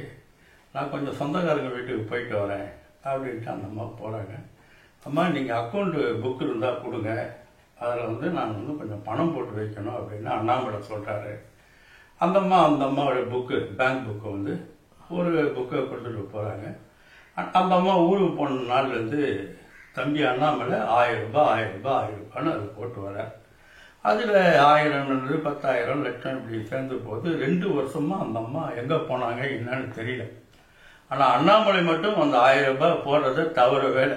நான் கொஞ்சம் சொந்தக்காரங்க வீட்டுக்கு போயிட்டு வரேன் அப்படின்ட்டு அந்த அம்மா போகிறாங்க. அம்மா நீங்கள் அக்கௌண்ட்டு புக்கு இருந்தால் கொடுங்க, அதில் வந்து நான் வந்து கொஞ்சம் பணம் போட்டு வைக்கணும் அப்படின்னு அண்ணாமலை சொல்கிறாரு. அந்த அம்மாவோட புக்கு பேங்க் புக்கு வந்து ஒரு புக்கை கொடுத்துட்டு போகிறாங்க. அந்த அம்மா ஊருக்கு போன நாள்லேருந்து தம்பி அண்ணாமலை 1000 ரூபான்னு அது போட்டு வர. அதில் 1000 10,000 லட்சம் இப்படி சேர்ந்து போது 2 வருஷமா அந்த அம்மா எங்கே போனாங்க என்னன்னு தெரியல. ஆனால் அண்ணாமலை மட்டும் அந்த 1000 ரூபாய் போடுறத தவற வேலை,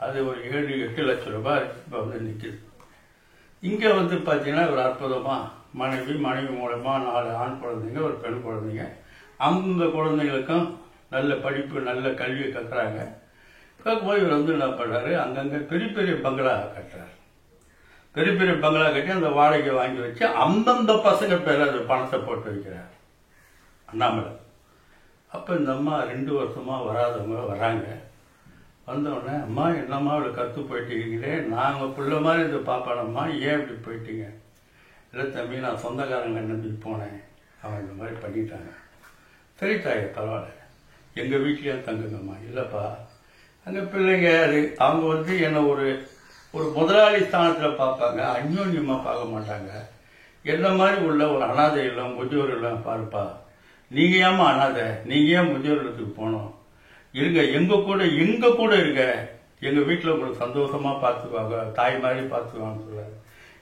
அது ஒரு 7-8 லட்சம் ரூபாய் இப்போ வந்து நிற்கிது. இங்கே வந்து பார்த்தீங்கன்னா ஒரு அற்புதமாக மனைவி மூலமா 4 ஆண் குழந்தைங்க ஒரு பெண் குழந்தைங்க. அந்த குழந்தைங்களுக்கும் நல்ல படிப்பு நல்ல கல்வி கட்டுறாங்க. போய் இவர் வந்து என்ன பண்ணுறாரு, அங்கங்கே பெரிய பெரிய பங்களா கட்டுறாரு. பெரிய பெரிய பங்களா கட்டி அந்த வாடகை வாங்கி வச்சு அந்தந்த பசங்க பேர் அது பணத்தை போட்டு வைக்கிறார் அண்ணாமலை. அப்போ இந்த அம்மா 2 வருஷமா வராதவங்க வராங்க. வந்தோடனே அம்மா என்னம்மா இவ்வளோ கற்று போயிட்டீங்களே, நாங்கள் பிள்ளை மாதிரி இதை பார்ப்போம்மா, ஏன் இப்படி போயிட்டீங்க? இல்லை தம்பி நான் சொந்தக்காரங்க நம்பி போனேன், அவன் இந்த மாதிரி பண்ணிட்டாங்க. சரி தாயே பரவாயில்ல, எங்கள் வீட்லேயும் தங்குங்கம்மா. இல்லைப்பா அங்கே பிள்ளைங்க அது அவங்க வந்து என்னை ஒரு முதலாளி ஸ்தானத்தில் பார்ப்பாங்க, அந்யோன்யமாக பார்க்க மாட்டாங்க. என்ன மாதிரி உள்ள ஒரு அனாதை இல்லம் முதியோர் இல்லம் பாருப்பா, நீங்கள் ஏமா அனாதை, நீங்கள் ஏன் முதியோர் இல்லத்துக்கு போகணும், இருங்க எங்கள் கூட இருங்க, எங்கள் வீட்டில் உங்களுக்கு சந்தோஷமாக பார்த்துக்குவாங்க, தாய் மாதிரி பார்த்துக்குவாங்கன்னு சொல்லுவாங்க.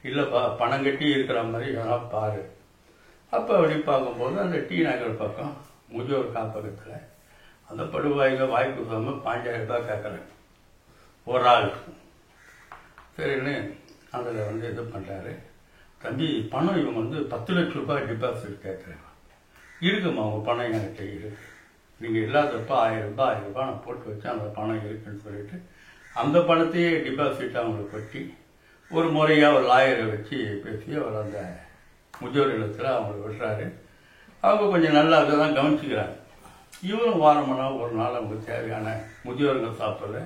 இல்லைப்பா பணம் கட்டி இருக்கிற மாதிரி வேணா பாரு அப்போ அப்படி பார்க்கும்போது அந்த டி நகர் பக்கம் முதியோர் காப்பகத்தில் அந்த படுவாய்ங்க வாய்ப்பு இல்லாமல் 5000 ரூபாய் கேட்குறேன் ஒரு ஆள். சரின்னு அதில் வந்து இது பண்ணுறாரு. தம்பி பணம் இவங்க வந்து 10 லட்சம் ரூபாய் டிபாசிட் கேட்குறேன். இருக்குமா உங்கள் பணம் என்கிட்ட இருக்கு, நீங்கள் இல்லாதப்ப 1000 ரூபாய் நான் போட்டு வச்சேன், அந்த பணம் இருக்குன்னு சொல்லிட்டு அந்த பணத்தையே டிபாசிட் அவங்களுக்கு கட்டி ஒரு முறையாக ஒரு லாயரை வச்சு பேசி அவர் அந்த முதியோர் இல்லத்தில் அவங்களை விடுறாரு. அவங்க கொஞ்சம் நல்லா அதை தான் கவனிச்சுக்கிறாங்க. இவரும் வாரமானா ஒரு நாள் அவங்களுக்கு தேவையான முதியோர்கள் சாப்பிட்ற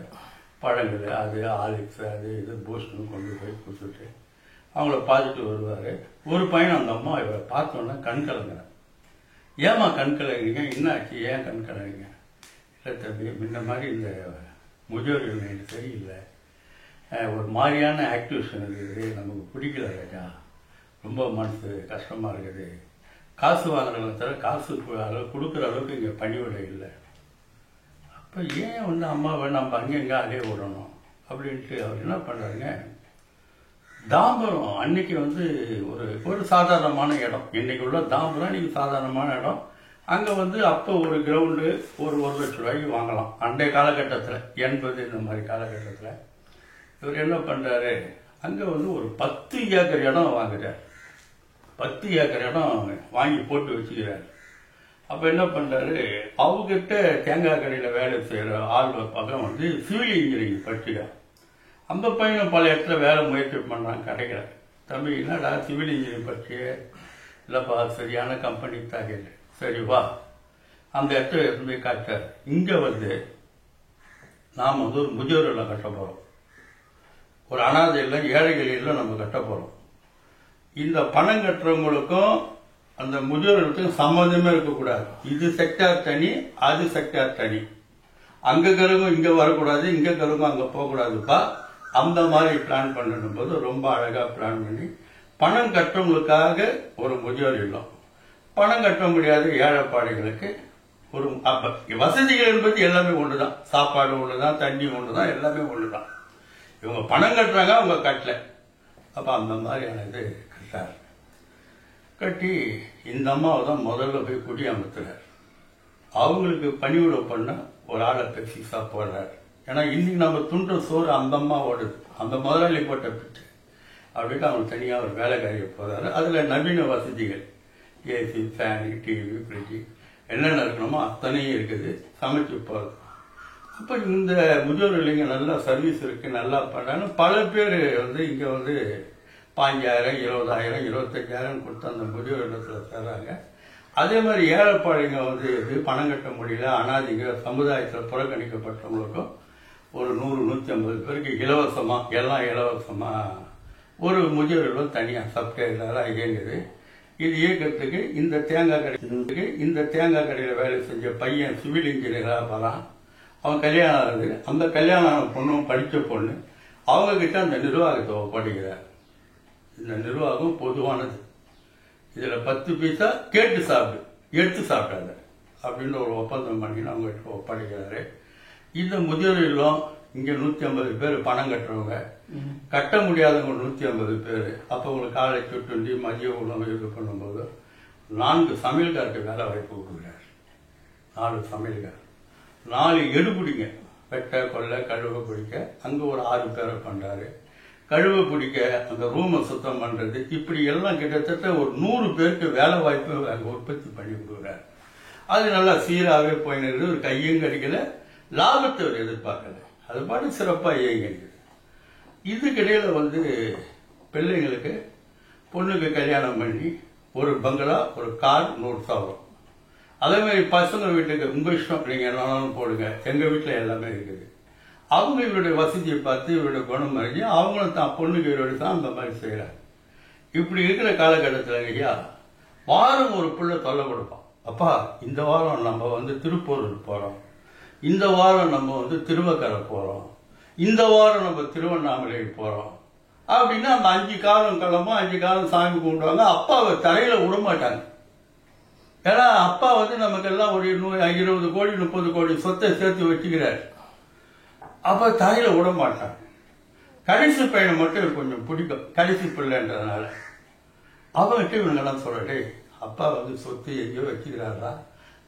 பழங்கள் அது ஆலிக்ஸ் அது இது பூஸ்ட்னு கொண்டு போய் கொடுத்துட்டு அவங்கள பார்த்துட்டு வருவார். ஒரு பையன் அந்த அம்மா இவரை பார்த்தோன்னா கண் கலங்குறாங்க. ஏமா கண் கலங்குறீங்க, என்னாச்சு, ஏன் கண் கலங்குறீங்க? இல்லை தம்பி, முன்ன மாதிரி இந்த முதியோர் எனக்கு சரியில்லை, ஒரு மாதிரியான ஆக்டிவேஷன் இருக்குது, நமக்கு பிடிக்கல ராஜா, ரொம்ப மனசு கஷ்டமாக இருக்குது, காசு வாங்குறவங்க தவிர காசு கொடுக்குற அளவுக்கு இங்கே பணிவிட இல்லை. அப்போ ஏன் வந்து அம்மாவை நம்ம அங்கங்கே அலைய விடணும் அப்படின்ட்டு அவர் என்ன பண்ணுறாருங்க, தாம்பரம் அன்னைக்கு வந்து ஒரு சாதாரணமான இடம், இன்னைக்கு உள்ள தாம்பரம் இன்னைக்கு சாதாரணமான இடம். அங்கே வந்து அப்போ ஒரு கிரவுண்டு ஒரு 1 லட்சம் ரூபாய்க்கு வாங்கலாம் அன்றைய காலகட்டத்தில், 80 இந்த மாதிரி காலகட்டத்தில். இவர் என்ன பண்ணுறாரு, அங்கே வந்து ஒரு 10 ஏக்கர் இடம் வாங்குறார். 10 ஏக்கர் இடம் வாங்கி போட்டு வச்சுக்கிறார். அப்போ என்ன பண்ணுறாரு, அவங்ககிட்ட தேங்காய் கடையில் வேலை செய்கிற ஆள் பக்கம் வந்து சிவில் இன்ஜினியரிங் படிச்சுக்கிறார். அந்த பையனும் பல இடத்துல வேலை முயற்சி பண்ணுறாங்க, கிடைக்கிறார். தம்பி என்னடா சிவில் இன்ஜினியரிங் படிச்சு, இல்லைப்பா சரியான கம்பெனி தாக்கல, சரி வா அந்த இடத்துல இருந்து காட்டார். இங்கே வந்து நாம் வந்து ஒரு முதியோர் இல்லம் கட்ட போகிறோம், ஒரு அனாதை இல்லை ஏழைகள் இல்லை நம்ம கட்ட போகிறோம். இந்த பணம் கட்டுறவங்களுக்கும் அந்த முதியோர்களுக்கும் சம்மந்தமே இருக்கக்கூடாது. இது செக்டார் தனி, அது செக்டார் தனி. அங்கே கருங்கும் இங்கே வரக்கூடாது, இங்கே கருங்கும் அங்கே போகக்கூடாதுப்பா. அந்த மாதிரி பிளான் பண்ணணும் போது ரொம்ப அழகாக பிளான் பண்ணி பணம் கட்டுறவங்களுக்காக ஒரு முதியோர் இல்லம், பணம் கட்ட முடியாத ஏழைப்பாடுகளுக்கு ஒரு வசதிகள் என்பது எல்லாமே ஒன்று தான், சாப்பாடு ஒன்று தான், தண்ணி ஒன்று தான், எல்லாமே ஒன்று தான். இவங்க பணம் கட்டுறாங்க, அவங்க கட்டல. அப்போ அந்த மாதிரியான இது கட்டார். கட்டி இந்த அம்மாவை தான் முதல்ல போய் குடி அமர்த்துறார். அவங்களுக்கு பணிவிட பண்ண ஒரு ஆளை பெருசா போடுறாரு. ஏன்னா இன்னைக்கு நம்ம துண்ட சோறு அந்த அம்மா ஓடுது, அந்த முதலாளி போட்ட பிச்சு அப்படின்ட்டு அவங்களுக்கு தனியாக ஒரு வேலைக்காரியை போறாரு. அதில் நவீன வசதிகள் ஏசி, ஃபேனு, டிவி, ஃப்ரிட்ஜு என்னென்ன இருக்கணுமோ அத்தனையும் இருக்குது, சமைச்சு போகிறது. அப்போ இந்த முதியோர் இல்லைங்க நல்லா சர்வீஸ் இருக்குது, நல்லா பண்ணுறாங்க. பல பேர் வந்து இங்கே வந்து 5000, 20,000, 25,000 கொடுத்து அந்த முதியோர் இல்லத்தில் சேர்றாங்க. அதே மாதிரி ஏழைப்பாளையங்க வந்து பணம் கட்ட முடியல, அனாதைங்க, சமுதாயத்தில் புறக்கணிக்கப்பட்டவங்களுக்கும் ஒரு 100-150 பேருக்கு இலவசமாக, எல்லாம் இலவசமாக ஒரு முதியோர் இல்லம் தனியாக சப்டைலராக இயங்குது. இது இயக்கத்துக்கு இந்த தேங்காய் கடையில் வேலை செஞ்ச பையன் சிவில் இன்ஜினியராக போகிறான். அவன் கல்யாணம் ஆகுது. அந்த கல்யாணம் பொண்ணும் படித்த பொண்ணு, அவங்கக்கிட்ட அந்த நிர்வாகத்தை ஒப்படைக்கிறார். இந்த நிர்வாகம் பொதுவானது, இதில் 10 பைசா கேட்டு சாப்பிடு, எடுத்து சாப்பிடாத அப்படின்னு ஒரு ஒப்பந்தம் பண்ணி அவங்ககிட்ட ஒப்படைக்கிறாரு. இந்த முதியோர் இல்லம் இங்கே 150 பேர் பணம் கட்டுறவங்க, கட்ட முடியாதவங்க 150 பேர். அப்போ உங்களுக்கு காலை சுட்டுண்டி மதிய உணவு இது பண்ணும்போது 4 சமையல்காருக்கு வேலை வாய்ப்பு கொடுக்குறாரு. 4 சமையல்கார், 4 எடுபிடிங்க, வெட்ட கொல்ல கழுவ பிடிக்க அங்கே ஒரு 6 பேரை பண்ணுறாரு. கழுவ பிடிக்க அந்த ரூமை சுத்தம் பண்ணுறது, இப்படி எல்லாம் கிட்டத்தட்ட ஒரு 100 பேருக்கு வேலை வாய்ப்பு அங்கே உற்பத்தி பண்ணி கொடுக்குறாரு. அது நல்லா சீராகவே போயின்னு ஒரு கையும் கிடைக்கல, லாபத்தை அவர் எதிர்பார்க்கல, அது பாட்டு சிறப்பாக இயங்கிடுது. இதுக்கிடையில் வந்து பிள்ளைங்களுக்கு பொண்ணுக்கு கல்யாணம் பண்ணி ஒரு பங்களா, ஒரு கார், 100 சவரம். அதே மாதிரி பசங்க வீட்டுக்கு உங்கள் இஷ்டம், நீங்கள் என்னன்னாலும் போடுங்க, எங்கள் வீட்டில் எல்லாமே இருக்குது. அவங்க இவருடைய வசதியை பார்த்து இவருடைய குணம் அறிஞ்சு அவங்களும் தான் பொண்ணுக்கு இவருடைய தான் அந்த மாதிரி செய்கிறாங்க. இப்படி இருக்கிற காலகட்டத்தில் ஐயா வாரம் ஒரு பிள்ளை தொல்லை கொடுப்பான். அப்பா இந்த வாரம் நம்ம வந்து திருப்பூரூர் போகிறோம், இந்த வாரம் நம்ம வந்து திருவக்கரை போகிறோம், இந்த வாரம் நம்ம திருவண்ணாமலை போகிறோம் அப்படின்னா அந்த 5 காலம் கிளம்பும், 5 காலம் சாமி கும்பிடுவாங்க. அப்பாவை தரையில விட மாட்டாங்க. ஏன்னா அப்பா வந்து நமக்கெல்லாம் ஒரு 20 கோடி 30 கோடி சொத்தை சேர்த்து வச்சுக்கிறார். அப்ப தரையில விட மாட்டாங்க. கடைசி பையனை மட்டும் கொஞ்சம் பிடிக்கும், கடைசி பிள்ளைன்றதுனால. அவங்ககிட்ட இவங்கெல்லாம் சொல்றே, அப்பா வந்து சொத்து எங்கேயோ வச்சுக்கிறாரா,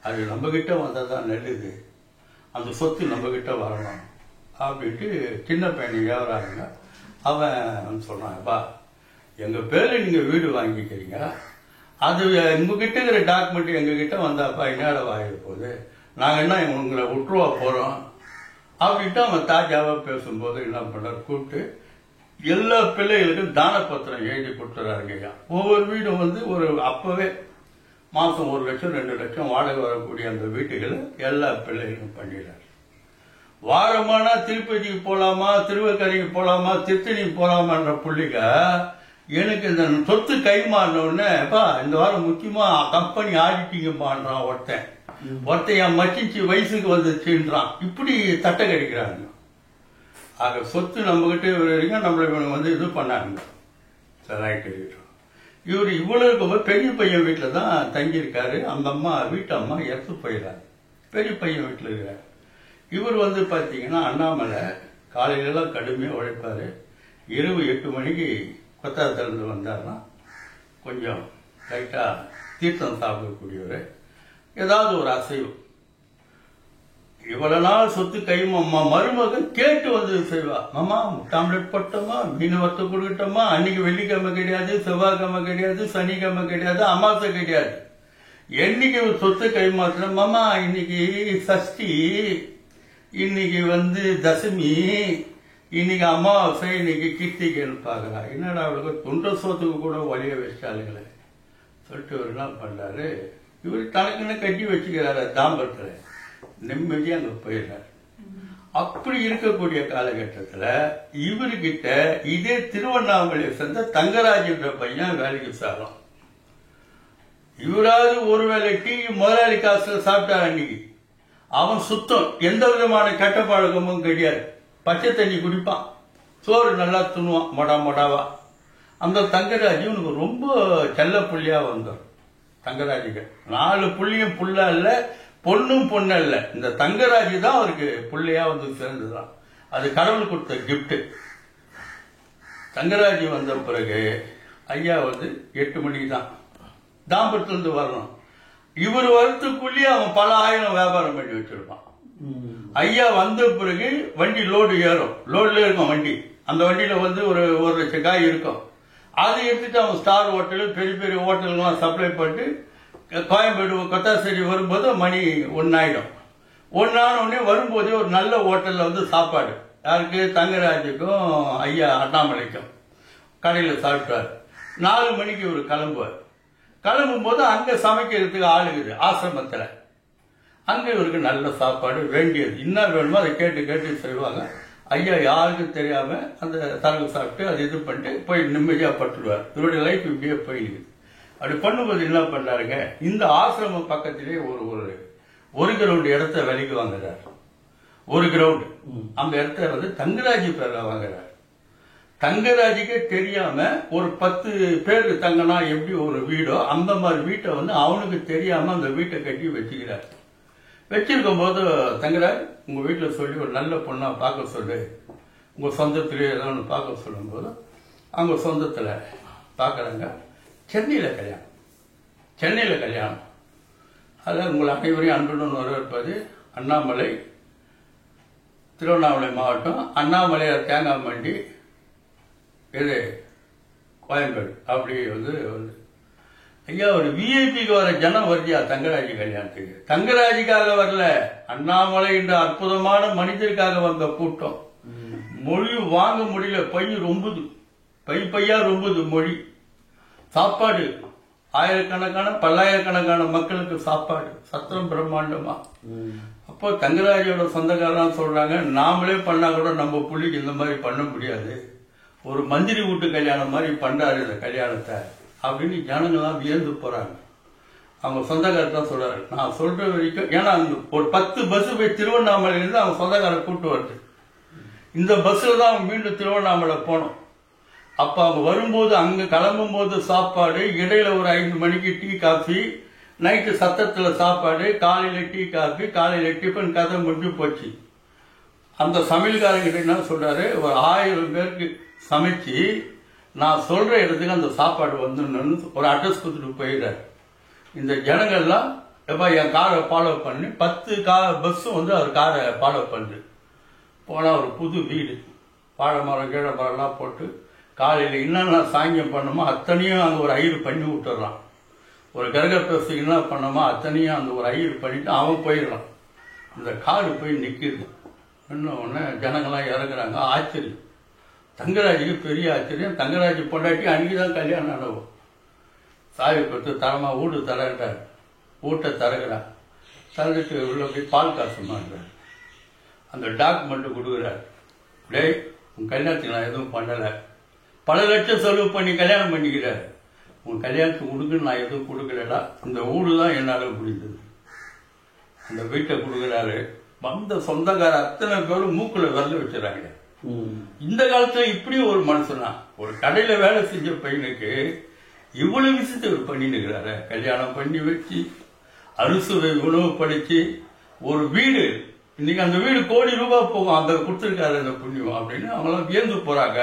அது நம்மக்கிட்ட வந்தால் தான் நல்லது, அந்த சொத்து நம்மக்கிட்ட வரணும் அப்படின்ட்டு சின்ன பையனை ஏவறாங்க. அவன் சொல்கிறான், அப்பா எங்கள் பேரில் நீங்கள் வீடு வாங்கிக்கிறீங்க, அது உங்ககிட்ட இருக்கிற டாக்குமெண்ட் எங்ககிட்ட வந்தாப்பா என்னோட வாங்கிட போகுது, நாங்கள் என்ன உங்களை விட்டுருவா போகிறோம் அப்படின்ட்டு அவன் தாஜாவாக பேசும்போது என்ன பண்ணார், கூப்பிட்டு எல்லா பிள்ளைகளுக்கும் தான பத்திரம் எழுதி கொடுத்துறாருங்க ஐயா. ஒவ்வொரு வீடும் வந்து ஒரு அப்பவே மாதம் 1 லட்சம் 2 லட்சம் வாடகை வரக்கூடிய அந்த வீட்டுகளை எல்லா பிள்ளைகளுக்கும் பண்ணிடுறாரு. வாரமானா திருப்பதிக்கு போகலாமா, திருவக்கரைக்கு போகலாமா, திருத்தணி போகலாமான்ற புள்ளிக எனக்கு இந்த சொத்து கை மாறினோடனே, இந்த வாரம் முக்கியமா கம்பெனி ஆடிட்டிங்கப்பான்றான் ஒருத்தன் என் மச்சிச்சு வயசுக்கு வந்துச்சுன்றான். இப்படி தட்டை கடிக்கிறாங்க. ஆக சொத்து நம்மகிட்ட வரைக்கும் நம்மளை வந்து இது பண்ணாங்க. இவர் இவ்வளவு இருக்கும்போது பெரிய பையன் வீட்டில் தான் தங்கியிருக்காரு. அந்த அம்மா வீட்டு அம்மா இறந்து போயிடாரு. பெரிய பையன் வீட்டில் இருக்கிறார். இவர் வந்து பார்த்தீங்கன்னா அண்ணாமலை காலையிலலாம் கடுமையாக உழைப்பார். இரவு 8 மணிக்கு கொத்தாத்திலிருந்து வந்தார்னா கொஞ்சம் லைட்டாக தீர்த்தம் சாப்பிடக்கூடியவர், ஏதாவது ஒரு அசைவம். இவ்வளவு நாள் சொத்து கைமா மருமகன் கேட்டு வந்து செய்வா, மாமா முட்டாம்லெட் போட்டோமா, மீன் வறுத்து கொடுக்கட்டோமா, அன்னைக்கு வெள்ளிக்கிழமை கிடையாது, செவ்வாய்க்கிழமை கிடையாது, சனிக்கிழமை கிடையாது, அமாவாசை கிடையாது. என்னைக்கு சொத்து கைமாத்தின, மாமா இன்னைக்கு சஷ்டி, இன்னைக்கு வந்து தசமி, இன்னைக்கு அமாவாசை, இன்னைக்கு கிருத்திகைன்னு பாக்குறா. என்னடா அவளுக்கு தொண்ட சோத்துக்கு கூட வழிய வச்சாளுங்களே சொல்லிட்டு இவர் என்ன பண்றாரு, இவர் தனக்குன்னு கட்டி வச்சுக்கிறாரு. தாம்பரத்துல நிம்மதியா அங்க போயிடுறாரு. அப்படி இருக்கக்கூடிய காலகட்டத்தில் இவர்கிட்ட இதே திருவண்ணாமலையை சேர்ந்த தங்கராஜன்ற பையன் வேலைக்கு சாரும். இவராது ஒருவேளை டீ முதலாளி காசுல சாப்பிட்டார். அன்னைக்கு அவன் சுத்தம், எந்த விதமான கெட்ட பழக்கமும் கிடையாது. பச்சை தண்ணி குடிப்பான், சோறு நல்லா துணுவான் மொடாவா. அந்த தங்கராஜ் இவனுக்கு ரொம்ப செல்ல புள்ளியா வந்தார். தங்கராஜுக்கு 4 புள்ளியும் புள்ள இல்ல, பொண்ணும் பொண்ணு இல்ல. இந்த தங்கராஜ் தான் அவருக்கு பிள்ளையா வந்து சேர்ந்துதான். அது கடவுள் கொடுத்த கிஃப்ட். தங்கராஜ் வந்த பிறகு ஐயா வந்து 8 மணிக்கு தான் தாம்பரத்திலிருந்து வரணும். இவர் வரத்துக்குள்ளேயே அவன் பல ஆயிரம் வியாபாரம் பண்ணி வச்சிருப்பான். ஐயா வந்த பிறகு வண்டி லோடு ஏறும், லோடுல இருக்கும் வண்டி. அந்த வண்டியில வந்து ஒரு 1 லட்சம் காய் இருக்கும். அதை எடுத்துட்டு அவன் ஸ்டார் ஹோட்டலு, பெரிய பெரிய ஹோட்டலுங்கெல்லாம் சப்ளை பண்ணிட்டு கோயம்பேடு கொத்தாசேரி வரும்போது மணி 1 ஆயிடும். 1 ஆன உடனே வரும்போதே ஒரு நல்ல ஹோட்டல்ல வந்து சாப்பாடு, யாருக்கு, தங்கராஜுக்கும் ஐயா அண்ணாமலைக்கும் கடையில் சாப்பிட்டாரு. 4 மணிக்கு இவர் கிளம்புவார். கிளம்பும் போது அங்க சமைக்கிறதுக்கு ஆளுக்குது ஆசிரமத்தில். அங்க இவருக்கு நல்ல சாப்பாடு வேண்டியது என்ன வேணுமோ அதை கேட்டு செய்வாங்க. ஐயா யாருக்கும் தெரியாம அந்த தரகு சாப்பிட்டு அதை இது பண்ணிட்டு போய் நிம்மதியா பட்டுடுவார். இவருடைய லைஃப் இப்படியே போயிடுது. அப்படி பண்ணும்போது என்ன பண்ணாருங்க, இந்த ஆசிரமம் பக்கத்திலே ஒரு கிரவுண்ட் இடத்த விலைக்கு வாங்குறாரு. 1 கிரவுண்ட் அந்த இடத்த வந்து தங்கராஜ் பேர்ல வாங்குறாரு. தங்கராஜுக்கே தெரியாம ஒரு 10 பேர் தங்கினா எப்படி ஒரு வீடோ அந்த மாதிரி வீட்டை வந்து அவனுக்கு தெரியாம அந்த வீட்டை கட்டி வச்சுக்கிறார். வச்சிருக்கும் போது தங்கராஜ் உங்க வீட்டுல சொல்லி ஒரு நல்ல பொண்ணா பார்க்க சொல்லு, உங்க சொந்தத்திலே ஏதாவது பார்க்க சொல்லும் போது அவங்க சொந்தத்துல பாக்குறாங்க. சென்னையில கல்யாணம். அதாவது உங்கள் அனைவரையும் அன்புடன் வரவேற்பது அண்ணாமலை, திருவண்ணாமலை மாவட்டம், அண்ணாமலையார் தேங்காய் மண்டி, இது கோயம்பேடு. அப்படி வந்து ஐயா ஒரு விஐபிக்கு வர ஜனம் வருதியா தங்கராஜ் கல்யாணத்துக்கு. தங்கராஜுக்காக வரல, அண்ணாமலை என்ற அற்புதமான மனிதருக்காக வந்த கூட்டம். மொழி வாங்க முடியல, ரொம்புது, பையா ரொம்புது மொழி. சாப்பாடு ஆயிரக்கணக்கான பல்லாயிரக்கணக்கான மக்களுக்கு சாப்பாடு, சத்திரம் பிரம்மாண்டமா. அப்போ தங்கராஜோட சொந்தக்காரன் சொல்றாங்க, நாமளே பண்ணா கூட நம்ம புள்ளிக்கு இந்த மாதிரி பண்ண முடியாது, ஒரு மந்திரி வீட்டு கல்யாணம் மாதிரி பண்றாரு இந்த கல்யாணத்தை அப்படின்னு ஜனங்கள்லாம் வியந்து போறாங்க. அவங்க சொந்தக்காரர் தான் சொல்றாரு, நான் சொல்ற வரைக்கும். ஏன்னா ஒரு 10 பஸ் போய் திருவண்ணாமலையிலிருந்து அவங்க சொந்தக்காரர் கூட்டு வருது. இந்த பஸ்ல தான் அவங்க மீண்டும் திருவண்ணாமலை போனோம். அப்ப அவங்க வரும்போது அங்க கிளம்பும் போது சாப்பாடு, இடையில ஒரு 5 மணிக்கு டீ காஃபி, நைட்டு சத்தத்துல சாப்பாடு, காலையில டீ காஃபி, காலையில டிஃபன், கதை முடிஞ்சு போச்சு. அந்த சமையல்காரங்கிட்ட என்ன சொல்றாரு, ஒரு 1000 பேருக்கு சமைச்சு நான் சொல்ற இடத்துக்கு அந்த சாப்பாடு வந்துடணும்னு ஒரு அட்ரஸ் கொடுத்துட்டு போயிடுறாரு. இந்த ஜனங்கள்லாம் எப்பா என் காரை ஃபாலோ பண்ணி 10 பஸ்ஸும் வந்து அவர் காரை ஃபாலோ பண்ணுது. போனால் ஒரு புது வீடு, வாழை மரம் கீழே மரம்லாம் போட்டு காலையில் என்னென்ன சாங்கியம் பண்ணோமோ அத்தனையும் அங்கே ஒரு ஐயர் பண்ணி விட்டுறான். ஒரு கரகப்பிரசத்துக்கு என்ன பண்ணோமோ அத்தனையும் அந்த ஒரு ஐயர் பண்ணிட்டு அவன் போயிடறான். இந்த காடு போய் நிற்கிது. இன்னும் உடனே ஜனங்கள்லாம் இறங்குறாங்க. ஆச்சரியம். தங்கராஜுக்கு பெரிய ஆச்சரியம். தங்கராஜ் பொண்டாட்டி அன்றைக்கி தான் கல்யாணம் ஆனவும். சாவி கொடுத்து தரமாக வீடு தரட்டார். வீட்டை தரகிறார். தரட்டு உள்ள போய் பால் காசு மாட்டார். அந்த டாக்குமெண்ட்டு கொடுக்குறார். டேய், உன் கல்யாணத்துக்கு நான் எதுவும் பண்ணலை, பல லட்சம் செலவு பண்ணி கல்யாணம் பண்ணிக்கிறார், உன் கல்யாணத்துக்கு கொடுக்குன்னு நான் எதுவும் கொடுக்கலடா, இந்த வீடு தான் என்னால் முடிந்தது. அந்த வீட்டை கொடுக்குறாரு. வந்த சொந்தக்கார அத்தனை பேரும் மூக்கில் விரல வச்சுறாங்க. இந்த காலத்துல இப்படி ஒரு மனுஷனா, ஒரு கடையில வேலை செஞ்ச பையனுக்கு இவ்வளவு விஷயத்தை இவர் பண்ணிட்டு இருக்கிறாரு. கல்யாணம் பண்ணி வச்சு அறுசுவை உணவு படிச்சு ஒரு வீடு, இன்னைக்கு அந்த வீடு கோடி ரூபாய் போகும், அந்த கொடுத்துருக்காரு அந்த புண்ணியம் அப்படின்னு அவங்களாம் வியந்து போறாங்க.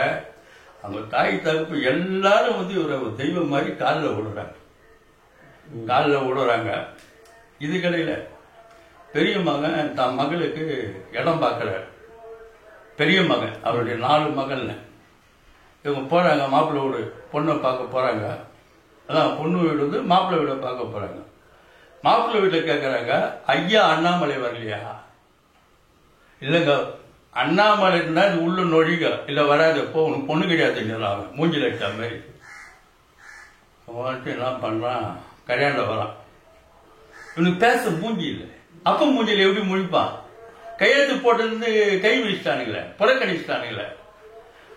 அவங்க தாய் தகப்பு எல்லாரும் வந்து இவரை ஒரு தெய்வம் மாதிரி காலில் விடுறாங்க. இது கடையில பெரிய மகன் தன் மகளுக்கு இடம் பார்க்கிறார். பெரிய மகன், அவருடைய 4 மகள்னு இவங்க போறாங்க. மாப்பிள்ளை வீடு பொண்ணை பார்க்க போறாங்க. அதான் பொண்ணு வீடு வந்து மாப்பிள்ளை வீடை பார்க்க போறாங்க. மாப்பிள்ளை வீட்டில் கேட்கறாங்க, ஐயா அண்ணாமலை வரலையா? இல்லைங்க, அண்ணாமலை இருந்தா இது உள்ள நொழிக, இல்லை வராது, போகணும், பொண்ணு கிடையாது அவன் மூஞ்சில் அடிச்ச மாதிரி. அவன்ட்டு என்ன பண்றான், கல்யாணம் வரான். இவனுக்கு பேச மூஞ்சி இல்லை. அப்ப மூஞ்சியில் எப்படி முழிப்பான்? கையெழுத்து போட்டிருந்து கை வீசிட்டானுங்களே, புறக்கணிச்சிட்டானுங்களே.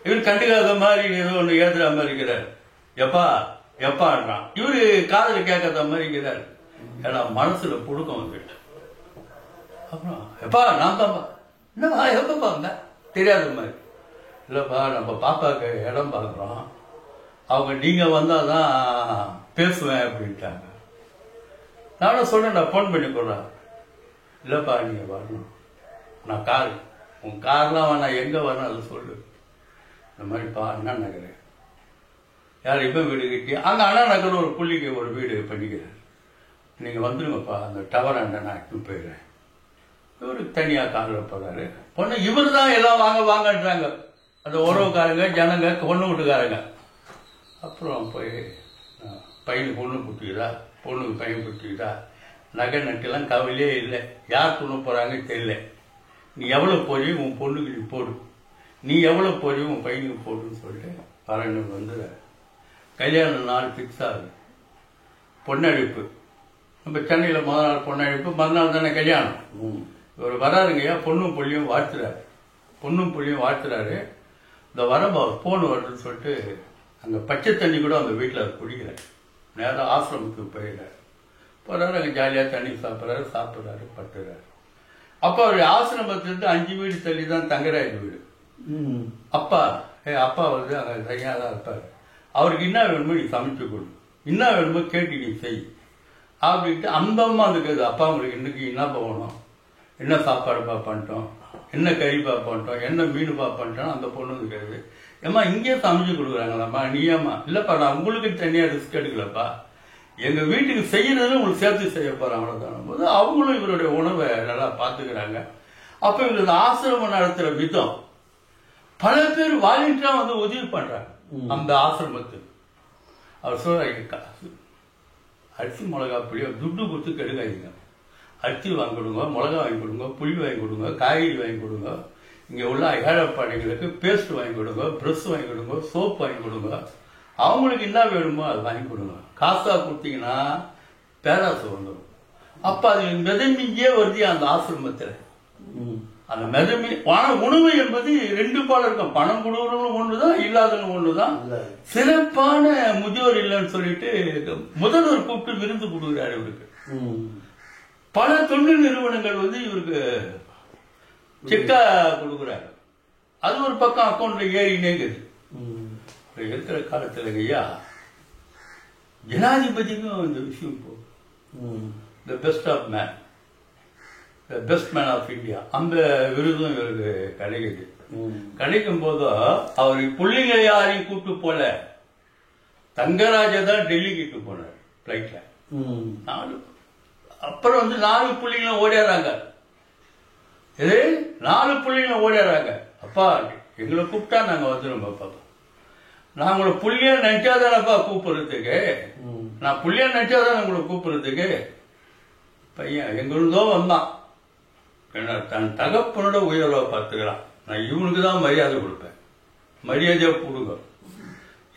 இவர் கண்டுக்காத மாதிரி ஏதோ ஒன்று ஏதுற மாதிரி இருக்கிறார். எப்பான்றான். இவரு காதல கேட்காத மாதிரி இருக்கிறார். ஏன்னா மனசுல புடுக்கம் வந்துட்டு, அப்புறம் எப்பா நான் தான்ப்பா, என்னப்பா எப்பப்பா வந்த தெரியாத மாதிரி. இல்லப்பா நம்ம பாப்பாவுக்கு இடம் பார்க்குறோம், அவங்க நீங்க வந்தாதான் பேசுவேன் அப்படின்ட்டாங்க. நானும் சொல்றேன், நான் ஃபோன் பண்ணி கொடுறேன். இல்லப்பா நீங்க வரணும், நான் கார், உன் கார்லாம் வேணாம், எங்க வரணும் அதை சொல்லு. இந்த மாதிரிப்பா அண்ணா நகர், யார் இப்போ வீடு கட்டி அங்கே அண்ணா நகர் ஒரு புள்ளிக்கு ஒரு வீடு பண்ணிக்கிறார், நீங்கள் வந்துடுங்கப்பா, அந்த டவர் அண்ணா நான் எடுத்து போயிடுறேன். இவரு தனியாக காரில் போகிறாரு. பொண்ணு இவர் தான் எல்லாம் வாங்கன்றாங்க, அந்த உறவுக்காரங்க ஜனங்க பொண்ணு வீட்டுக்காரங்க. அப்புறம் போய் பையனுக்கு பொண்ணு குட்டிக்குதா, பொண்ணுக்கு பையன் குட்டிக்குதா, நகை நட்டுலாம் கவலையே இல்லை. யார் துணை போகிறாங்க தெரியல. நீ எவ்வளோ போய் உன் பொண்ணுக்கு நீ போடு, நீ எவ்வளோ போய் உன் பையனுக்கு போடுன்னு சொல்லிட்டு பரனுக்கு வந்து கல்யாண நாள் ஃபிக்ஸ் ஆகுது. பொண்ணடிப்பு நம்ம சென்னையில் முதல் நாள் பொண்ணடிப்பு, மறுநாள் தானே கல்யாணம். இவர் வராருங்கய்யா, பொண்ணும் புள்ளியும் வாழ்த்துறாரு. இந்த வரம்பு அவர் போன் வருதுன்னு சொல்லிட்டு அங்கே பச்சை தண்ணி கூட அந்த வீட்டில் அவர் குடிக்கிறார். நேரம் ஆசிரமத்துக்கு போயிடுறாரு. போகிறாரு, அங்கே ஜாலியாக தண்ணி சாப்பிட்றாரு பட்டுறாரு. அப்போ அவருடைய ஆசிரமத்திலிருந்து 5 வீடு தள்ளி தான் தங்கராஜ் வீடு. அப்பா வந்து அங்கே தனியாக தான் இருப்பார். அவருக்கு என்ன வேணுமோ நீ சமைச்சு கொடு, என்ன வேணுமோ கேட்டு நீ செய் அப்படின்ட்டு அந்த அம்மா இருக்குது. அப்பா உங்களுக்கு இன்னைக்கு என்ன போகணும், என்ன சாப்பாடு பாப்பான்ட்டோம், என்ன கறி பாப்பான்ட்டோம், என்ன மீன் பாப்பான்ட்டோம். அந்த பொண்ணு இருக்காது, ஏம்மா இங்கேயே சமைச்சு கொடுக்குறாங்களாம்மா, நீயாம்மா? இல்லைப்பா நான் உங்களுக்கு தனியாக ரிஸ்க் எடுக்கலப்பா, எங்கள் வீட்டுக்கு செய்யறது உங்களுக்கு சேர்த்து செய்ய போகிறாங்க. அவ்வளோதான போது அவங்களும் இவருடைய உணவை நல்லா பார்த்துக்கிறாங்க. அப்போ இவங்களுக்கு ஆசிரமம் நடத்துகிற விதம், பல பேர் வாலண்டியரா வந்து உதவி பண்றாங்க அந்த ஆசிரமத்துக்கு. அவர் சொல்ற, அரிசி மிளகா புளியோ துட்டு கொடுத்து கெடுக்காதீங்க, அரிசி வாங்கி கொடுங்க, மிளகா வாங்கி கொடுங்க, புளி வாங்கி கொடுங்க, காய்கறி வாங்கி கொடுங்க, இங்கே உள்ள ஏழைப்பாடைகளுக்கு பேஸ்ட் வாங்கி கொடுங்க, ப்ரெஷ் வாங்கி கொடுங்க, சோப் வாங்கி கொடுங்க, அவங்களுக்கு என்ன வேணுமோ அது வாங்கி கொடுங்க. காசா கொடுத்தீங்கன்னா பேராசை வந்துடும். அப்ப அது மிதமிஞ்சே வருது அந்த ஆசிரமத்தில். அந்த மிதமி உணவு என்பது 2 பால் இருக்கும். பணம் கொடுக்குறவங்களும் ஒண்ணுதான், இல்லாதவங்க ஒண்ணுதான். சிறப்பான முதியோர் இல்லைன்னு சொல்லிட்டு முதல்வர் கூப்பிட்டு விருந்து கொடுக்குறாரு இவருக்கு. பல தொண்டு நிறுவனங்கள் வந்து இவருக்கு செக்கா கொடுக்குறாரு. அது ஒரு பக்கம் அக்கௌண்ட்ல ஏறினேங்குது. இருக்கிற காலத்துல ஐயா ஜனாதிபதிக்கும் இந்த விஷயம் போகும். The best of man, the best man of India, அந்த விருதும் இவருக்கு கிடைக்குது. கிடைக்கும் போது அவருக்கு பிள்ளைங்க யாரையும் கூப்பிட்டு போல, தங்கராஜ தான் டெல்லிக்கு போனார் பிளைட்ல. அப்புறம் வந்து 4 புள்ளிங்களும் ஓடிடுறாங்க. இது 4 புள்ளிங்களும் ஓடிடுறாங்க. அப்பா எங்களை கூப்பிட்டா நாங்க வந்துடும் பாப்பா. நான் உங்களை புள்ளியா நினைச்சாதானப்பா கூப்பிடுறதுக்கு. நான் புள்ளியா நினைச்சாதான் உங்களை கூப்பிடுறதுக்கு. பையன் எங்களுதோ வந்தான். என்ன தன் தகப்பனோட உயர்வா பார்த்துக்கிறான். நான் இவனுக்கு தான் மரியாதை கொடுப்பேன். மரியாதையா கொடுங்க.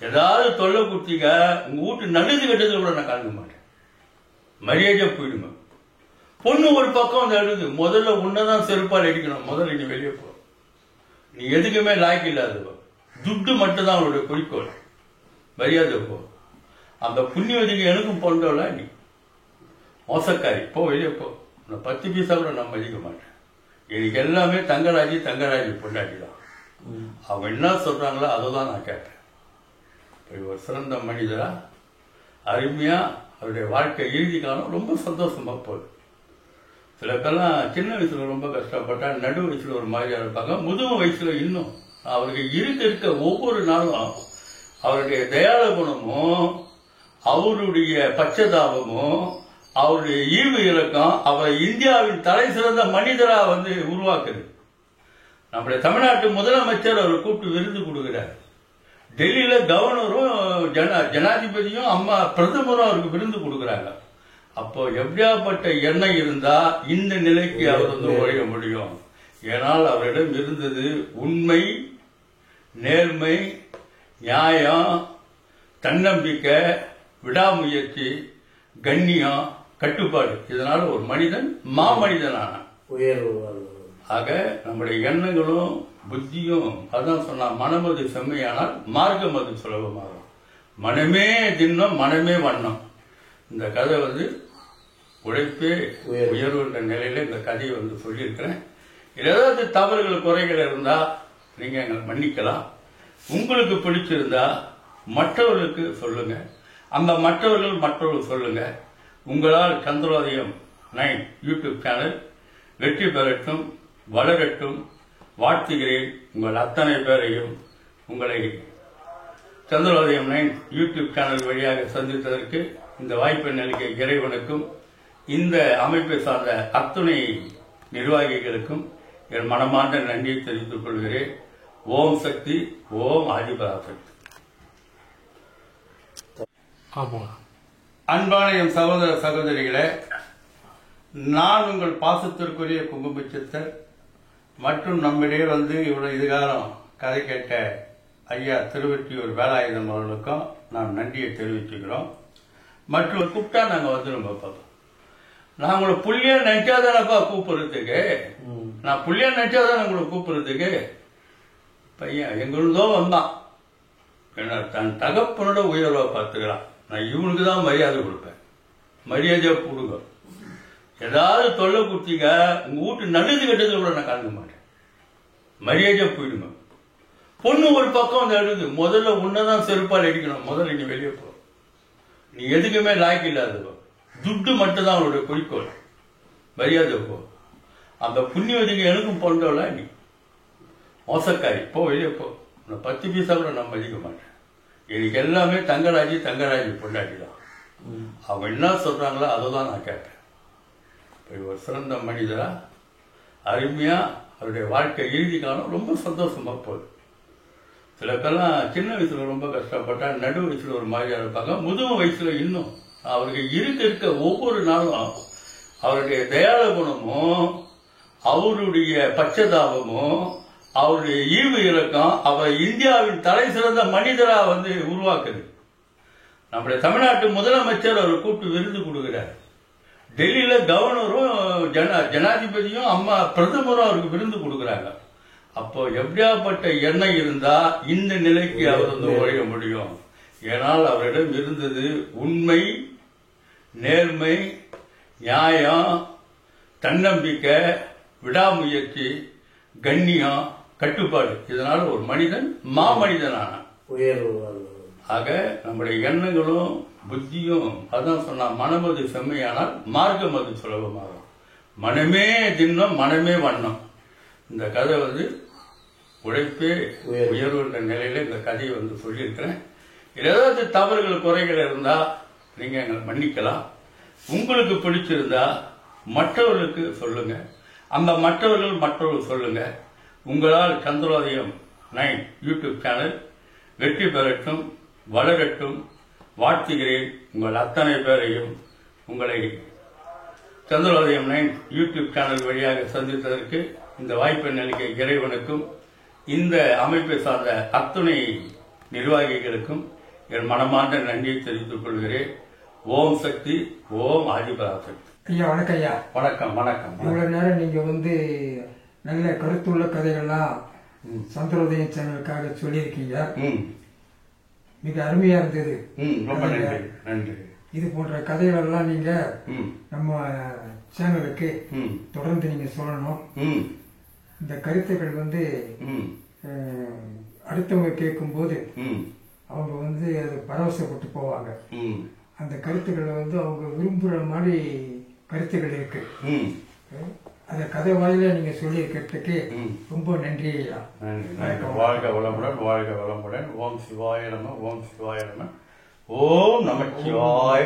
ஏதாவது தொல்லை கொடுத்தீங்க உங்க வீட்டு நல்லது கெட்டது கூட நான் கலக்க மாட்டேன். மரியாதையா போயிடுங்க. பொண்ணு ஒரு பக்கம் வந்து அழுது. முதல்ல உன்னதான் செருப்பால் அடிக்கணும். முதல்ல நீ வெளியே போ. நீ எதுக்குமே லாய்க்கு இல்லாதவோ. துட்டு மட்டும்தான் அவளுடைய குறிக்கோள். மரியாதை போ. அந்த புண்ணியவதிக்கு எனக்கும் பொண்டோல நீ மோசக்காரி. போ வெளியே போ. நான் 10 பைசா கூட நான் மதிக்க மாட்டேன். எனக்கு எல்லாமே தங்கராஜி பொண்டாட்டி தான். அவங்க என்ன சொல்றாங்களோ அதை தான் நான் கேட்டேன். ஒரு சிறந்த மனிதரா அருமையா அவருடைய வாழ்க்கை இறுதி காலம் ரொம்ப சந்தோஷமா போகுது. சில பேர்லாம் சின்ன வயசுல ரொம்ப கஷ்டப்பட்டா, நடு வயசுல ஒரு மாதிரியா இருப்பாங்க, முதுகு வயசுல இன்னும். அவருக்கு இருக்க ஒவ்வொரு நாளும் அவருடைய தயால குணமும் அவருடைய பச்சதாபமும் அவருடைய ஈவு இலக்கம் அவரை இந்தியாவின் தலை சிறந்த மனிதரா வந்து உருவாக்குது. நம்முடைய தமிழ்நாட்டு முதலமைச்சர் அவர் கூப்பிட்டு விருது கொடுக்கிறார். டெல்லியில கவர்னரும் ஜனாதிபதியும் அம்மா பிரதமரும் அவருக்கு விருந்து கொடுக்குறாங்க. அப்போ எப்படியாப்பட்ட எண்ணம் இருந்தா இந்த நிலைக்கு அவர் வந்து உழைய முடியும். ஏனால் அவரிடம் இருந்தது உண்மை, நேர்மை, நியாயம், தன்னம்பிக்கை, விடாமுயற்சி, கண்ணியம், கட்டுப்பாடு. இதனால ஒரு மனிதன் மாமனிதனான உயர்வு. ஆக நம்முடைய எண்ணங்களும் புத்தியும் அதான் சொன்னா, மனமது செம்மையானால் மார்க்கம் அது சுலபமாகும். மனமே தின்னம் மனமே வண்ணம். இந்த கதை வந்து உழைப்பே உயர்வுன்ற நிலையில இந்த கதையை வந்து சொல்லியிருக்கிறேன். ஏதாவது தவறுகள் குறைகள் இருந்தா நீங்க எங்களை மன்னிக்கலாம். உங்களுக்கு பிடிச்சிருந்தா மற்றவர்களுக்கு சொல்லுங்க. அந்த மற்றவர்கள் சொல்லுங்க. உங்களால் சந்திரோதயம் 9 யூடியூப் சேனல் வெற்றி பெறட்டும், வளரட்டும். வாழ்த்துகிறேன் உங்கள் அத்தனை பேரையும். உங்களை சந்திரோதயம் 9 யூடியூப் சேனல் வழியாக சந்தித்ததற்கு இந்த வாய்ப்பை நல்கிய இறைவனுக்கும் இந்த அமைப்பை சார்ந்த அத்துணை நிர்வாகிகளுக்கும் என் மனமார்ந்த நன்றியை தெரிவித்துக் கொள்கிறேன். ஓம் சக்தி, ஓம் ஆதிபராசக்தி. அன்பான என் சகோதர சகோதரிகளே, நான் உங்கள் பாசத்திற்குரிய குங்குமச்சித்தர் மற்றும் நம்மிடையே வந்து இவ்வளவு இதுகாலம் கதை கேட்ட ஐயா திருவெற்றியூர் வேலாயுதம் அவர்களுக்கும் நாம் நன்றியை தெரிவிச்சுக்கிறோம். மற்றும் கூப்பிட்டா நாங்க வந்துடும் பாப்பா. நான் உங்களை புள்ளியா நினைச்சாதானப்பா கூப்பிடுறதுக்கு. நான் புள்ளியா நினைச்சாதான் உங்களை கூப்பிடுறதுக்கு. பையன் எங்களுதோ வந்தான். என்ன தன் தகப்பனோட உயர்வா பார்த்துக்கிறான். நான் இவனுக்கு தான் மரியாதை கொடுப்பேன். மரியாதையா கொடுங்க. ஏதாவது தொல்லை கொடுத்தீங்க உங்க வீட்டு நல்லது கெட்டது கூட நான் கலக்க மாட்டேன். மரியாதையா போயிடுங்க. பொண்ணு ஒரு பக்கம் வந்து அழுது. முதல்ல உன்னதான் செருப்பால் அடிக்கணும். முதல்ல நீ வெளியே போ. நீ எதுக்குமே லாய்க்கு இல்லாதவோ. துட்டு மட்டும்தான் அவளுடைய குறிக்கோள். மரியாதை போ. அந்த புண்ணியவதிக்கு எனக்கும் பொண்டோல நீ மோசக்காரி. போ வெளியே போ. நான் 10 பைசா கூட நான் மதிக்க மாட்டேன். எனக்கு எல்லாமே தங்கராஜி பொண்டாட்டி தான். அவங்க என்ன சொல்றாங்களோ அதை தான் நான் கேட்டேன். ஒரு சிறந்த மனிதரா அருமையா அவருடைய வாழ்க்கை இறுதி காலம் ரொம்ப சந்தோஷமா போகுது. சில பேர்லாம் சின்ன வயசுல ரொம்ப கஷ்டப்பட்டா, நடு வயசுல ஒரு மாதிரியா இருப்பாங்க, முதுகு வயசுல இன்னும். அவருக்கு இருக்க ஒவ்வொரு நாளும் அவருடைய தயால குணமும் அவருடைய பச்சதாபமும் அவருடைய ஈவு இலக்கம் அவரை இந்தியாவின் தலை சிறந்த மனிதரா வந்து உருவாக்குது. நம்முடைய தமிழ்நாட்டு முதலமைச்சர் அவர் கூப்பிட்டு விருது கொடுக்கிறார். டெல்லியில கவர்னரும் ஜனாதிபதியும் அம்மா பிரதமரும் அவருக்கு விருந்து கொடுக்குறாங்க. அப்போ எப்படியாப்பட்ட எண்ணம் இருந்தா இந்த நிலைக்கு அவர் வந்து உழைய முடியும். ஏனால் அவரிடம் இருந்தது உண்மை, நேர்மை, நியாயம், தன்னம்பிக்கை, விடாமுயற்சி, கண்ணியம், கட்டுப்பாடு. இதனால ஒரு மனிதன் மாமனிதனான உயர்வு. ஆக நம்முடைய எண்ணங்களும் புத்தியும் அதான் சொன்னா, மனமது செம்மையானால் மார்க்கம் அது சுலபமாகும். மனமே தின்னம் மனமே வண்ணம். இந்த கதை வந்து உழைப்பே உயர்வுன்ற நிலையில இந்த கதையை வந்து சொல்லியிருக்கிறேன். ஏதாவது தவறுகள் குறைகள் இருந்தா நீங்க எங்களை மன்னிக்கலாம். உங்களுக்கு பிடிச்சிருந்தா மற்றவர்களுக்கு சொல்லுங்க. அந்த மற்றவர்கள் சொல்லுங்க. உங்களால் சந்திரோதயம் 9 யூடியூப் சேனல் வெற்றி பெறட்டும், வளரட்டும். வாழ்த்துகிறேன் உங்கள் அத்தனை பேரையும். உங்களை சந்திரோதயம் 9 யூடியூப் சேனல் வழியாக சந்தித்ததற்கு இந்த வாய்ப்பை நல்கிய இறைவனுக்கும் இந்த அமைப்பை சார்ந்த அத்துணை நிர்வாகிகளுக்கும் என் மனமார்ந்த நன்றியை தெரிவித்துக் கொள்கிறேன். ஓம் சக்தி, ஓம் ஆதிபராசக்தி. ஐயா வணக்கம் ஐயா. வணக்கம் வணக்கம். இவ்வளவு நேரம் நீங்க நல்ல கருத்துள்ள கதைகள்லாம் சந்திரோதயம் சேனலுக்காக சொல்லியிருக்கீங்க. மிக அருமையா இருந்தது. ரொம்ப நன்றி நன்றி. இது போன்ற கதைகள் எல்லாம் நீங்க நம்ம சேனலுக்கு தொடர்ந்து நீங்க சொல்லணும். இந்த கருத்துக்கள் அடுத்தவங்க கேட்கும் போது அவங்க அது பரவசப்பட்டு போவாங்க. அந்த கருத்துக்களை அவங்க விரும்புற மாதிரி கருத்துக்கள் இருக்கு. அந்த கதை வாயில நீங்க சொல்லி கேட்டதுக்கு ரொம்ப நன்றி ஐயா. வாழ்க வளமுடன், வாழ்க வளமுடன். ஓம் சிவாய நம, ஓம் சிவாய நம, ஓம் நமச்சிவாய.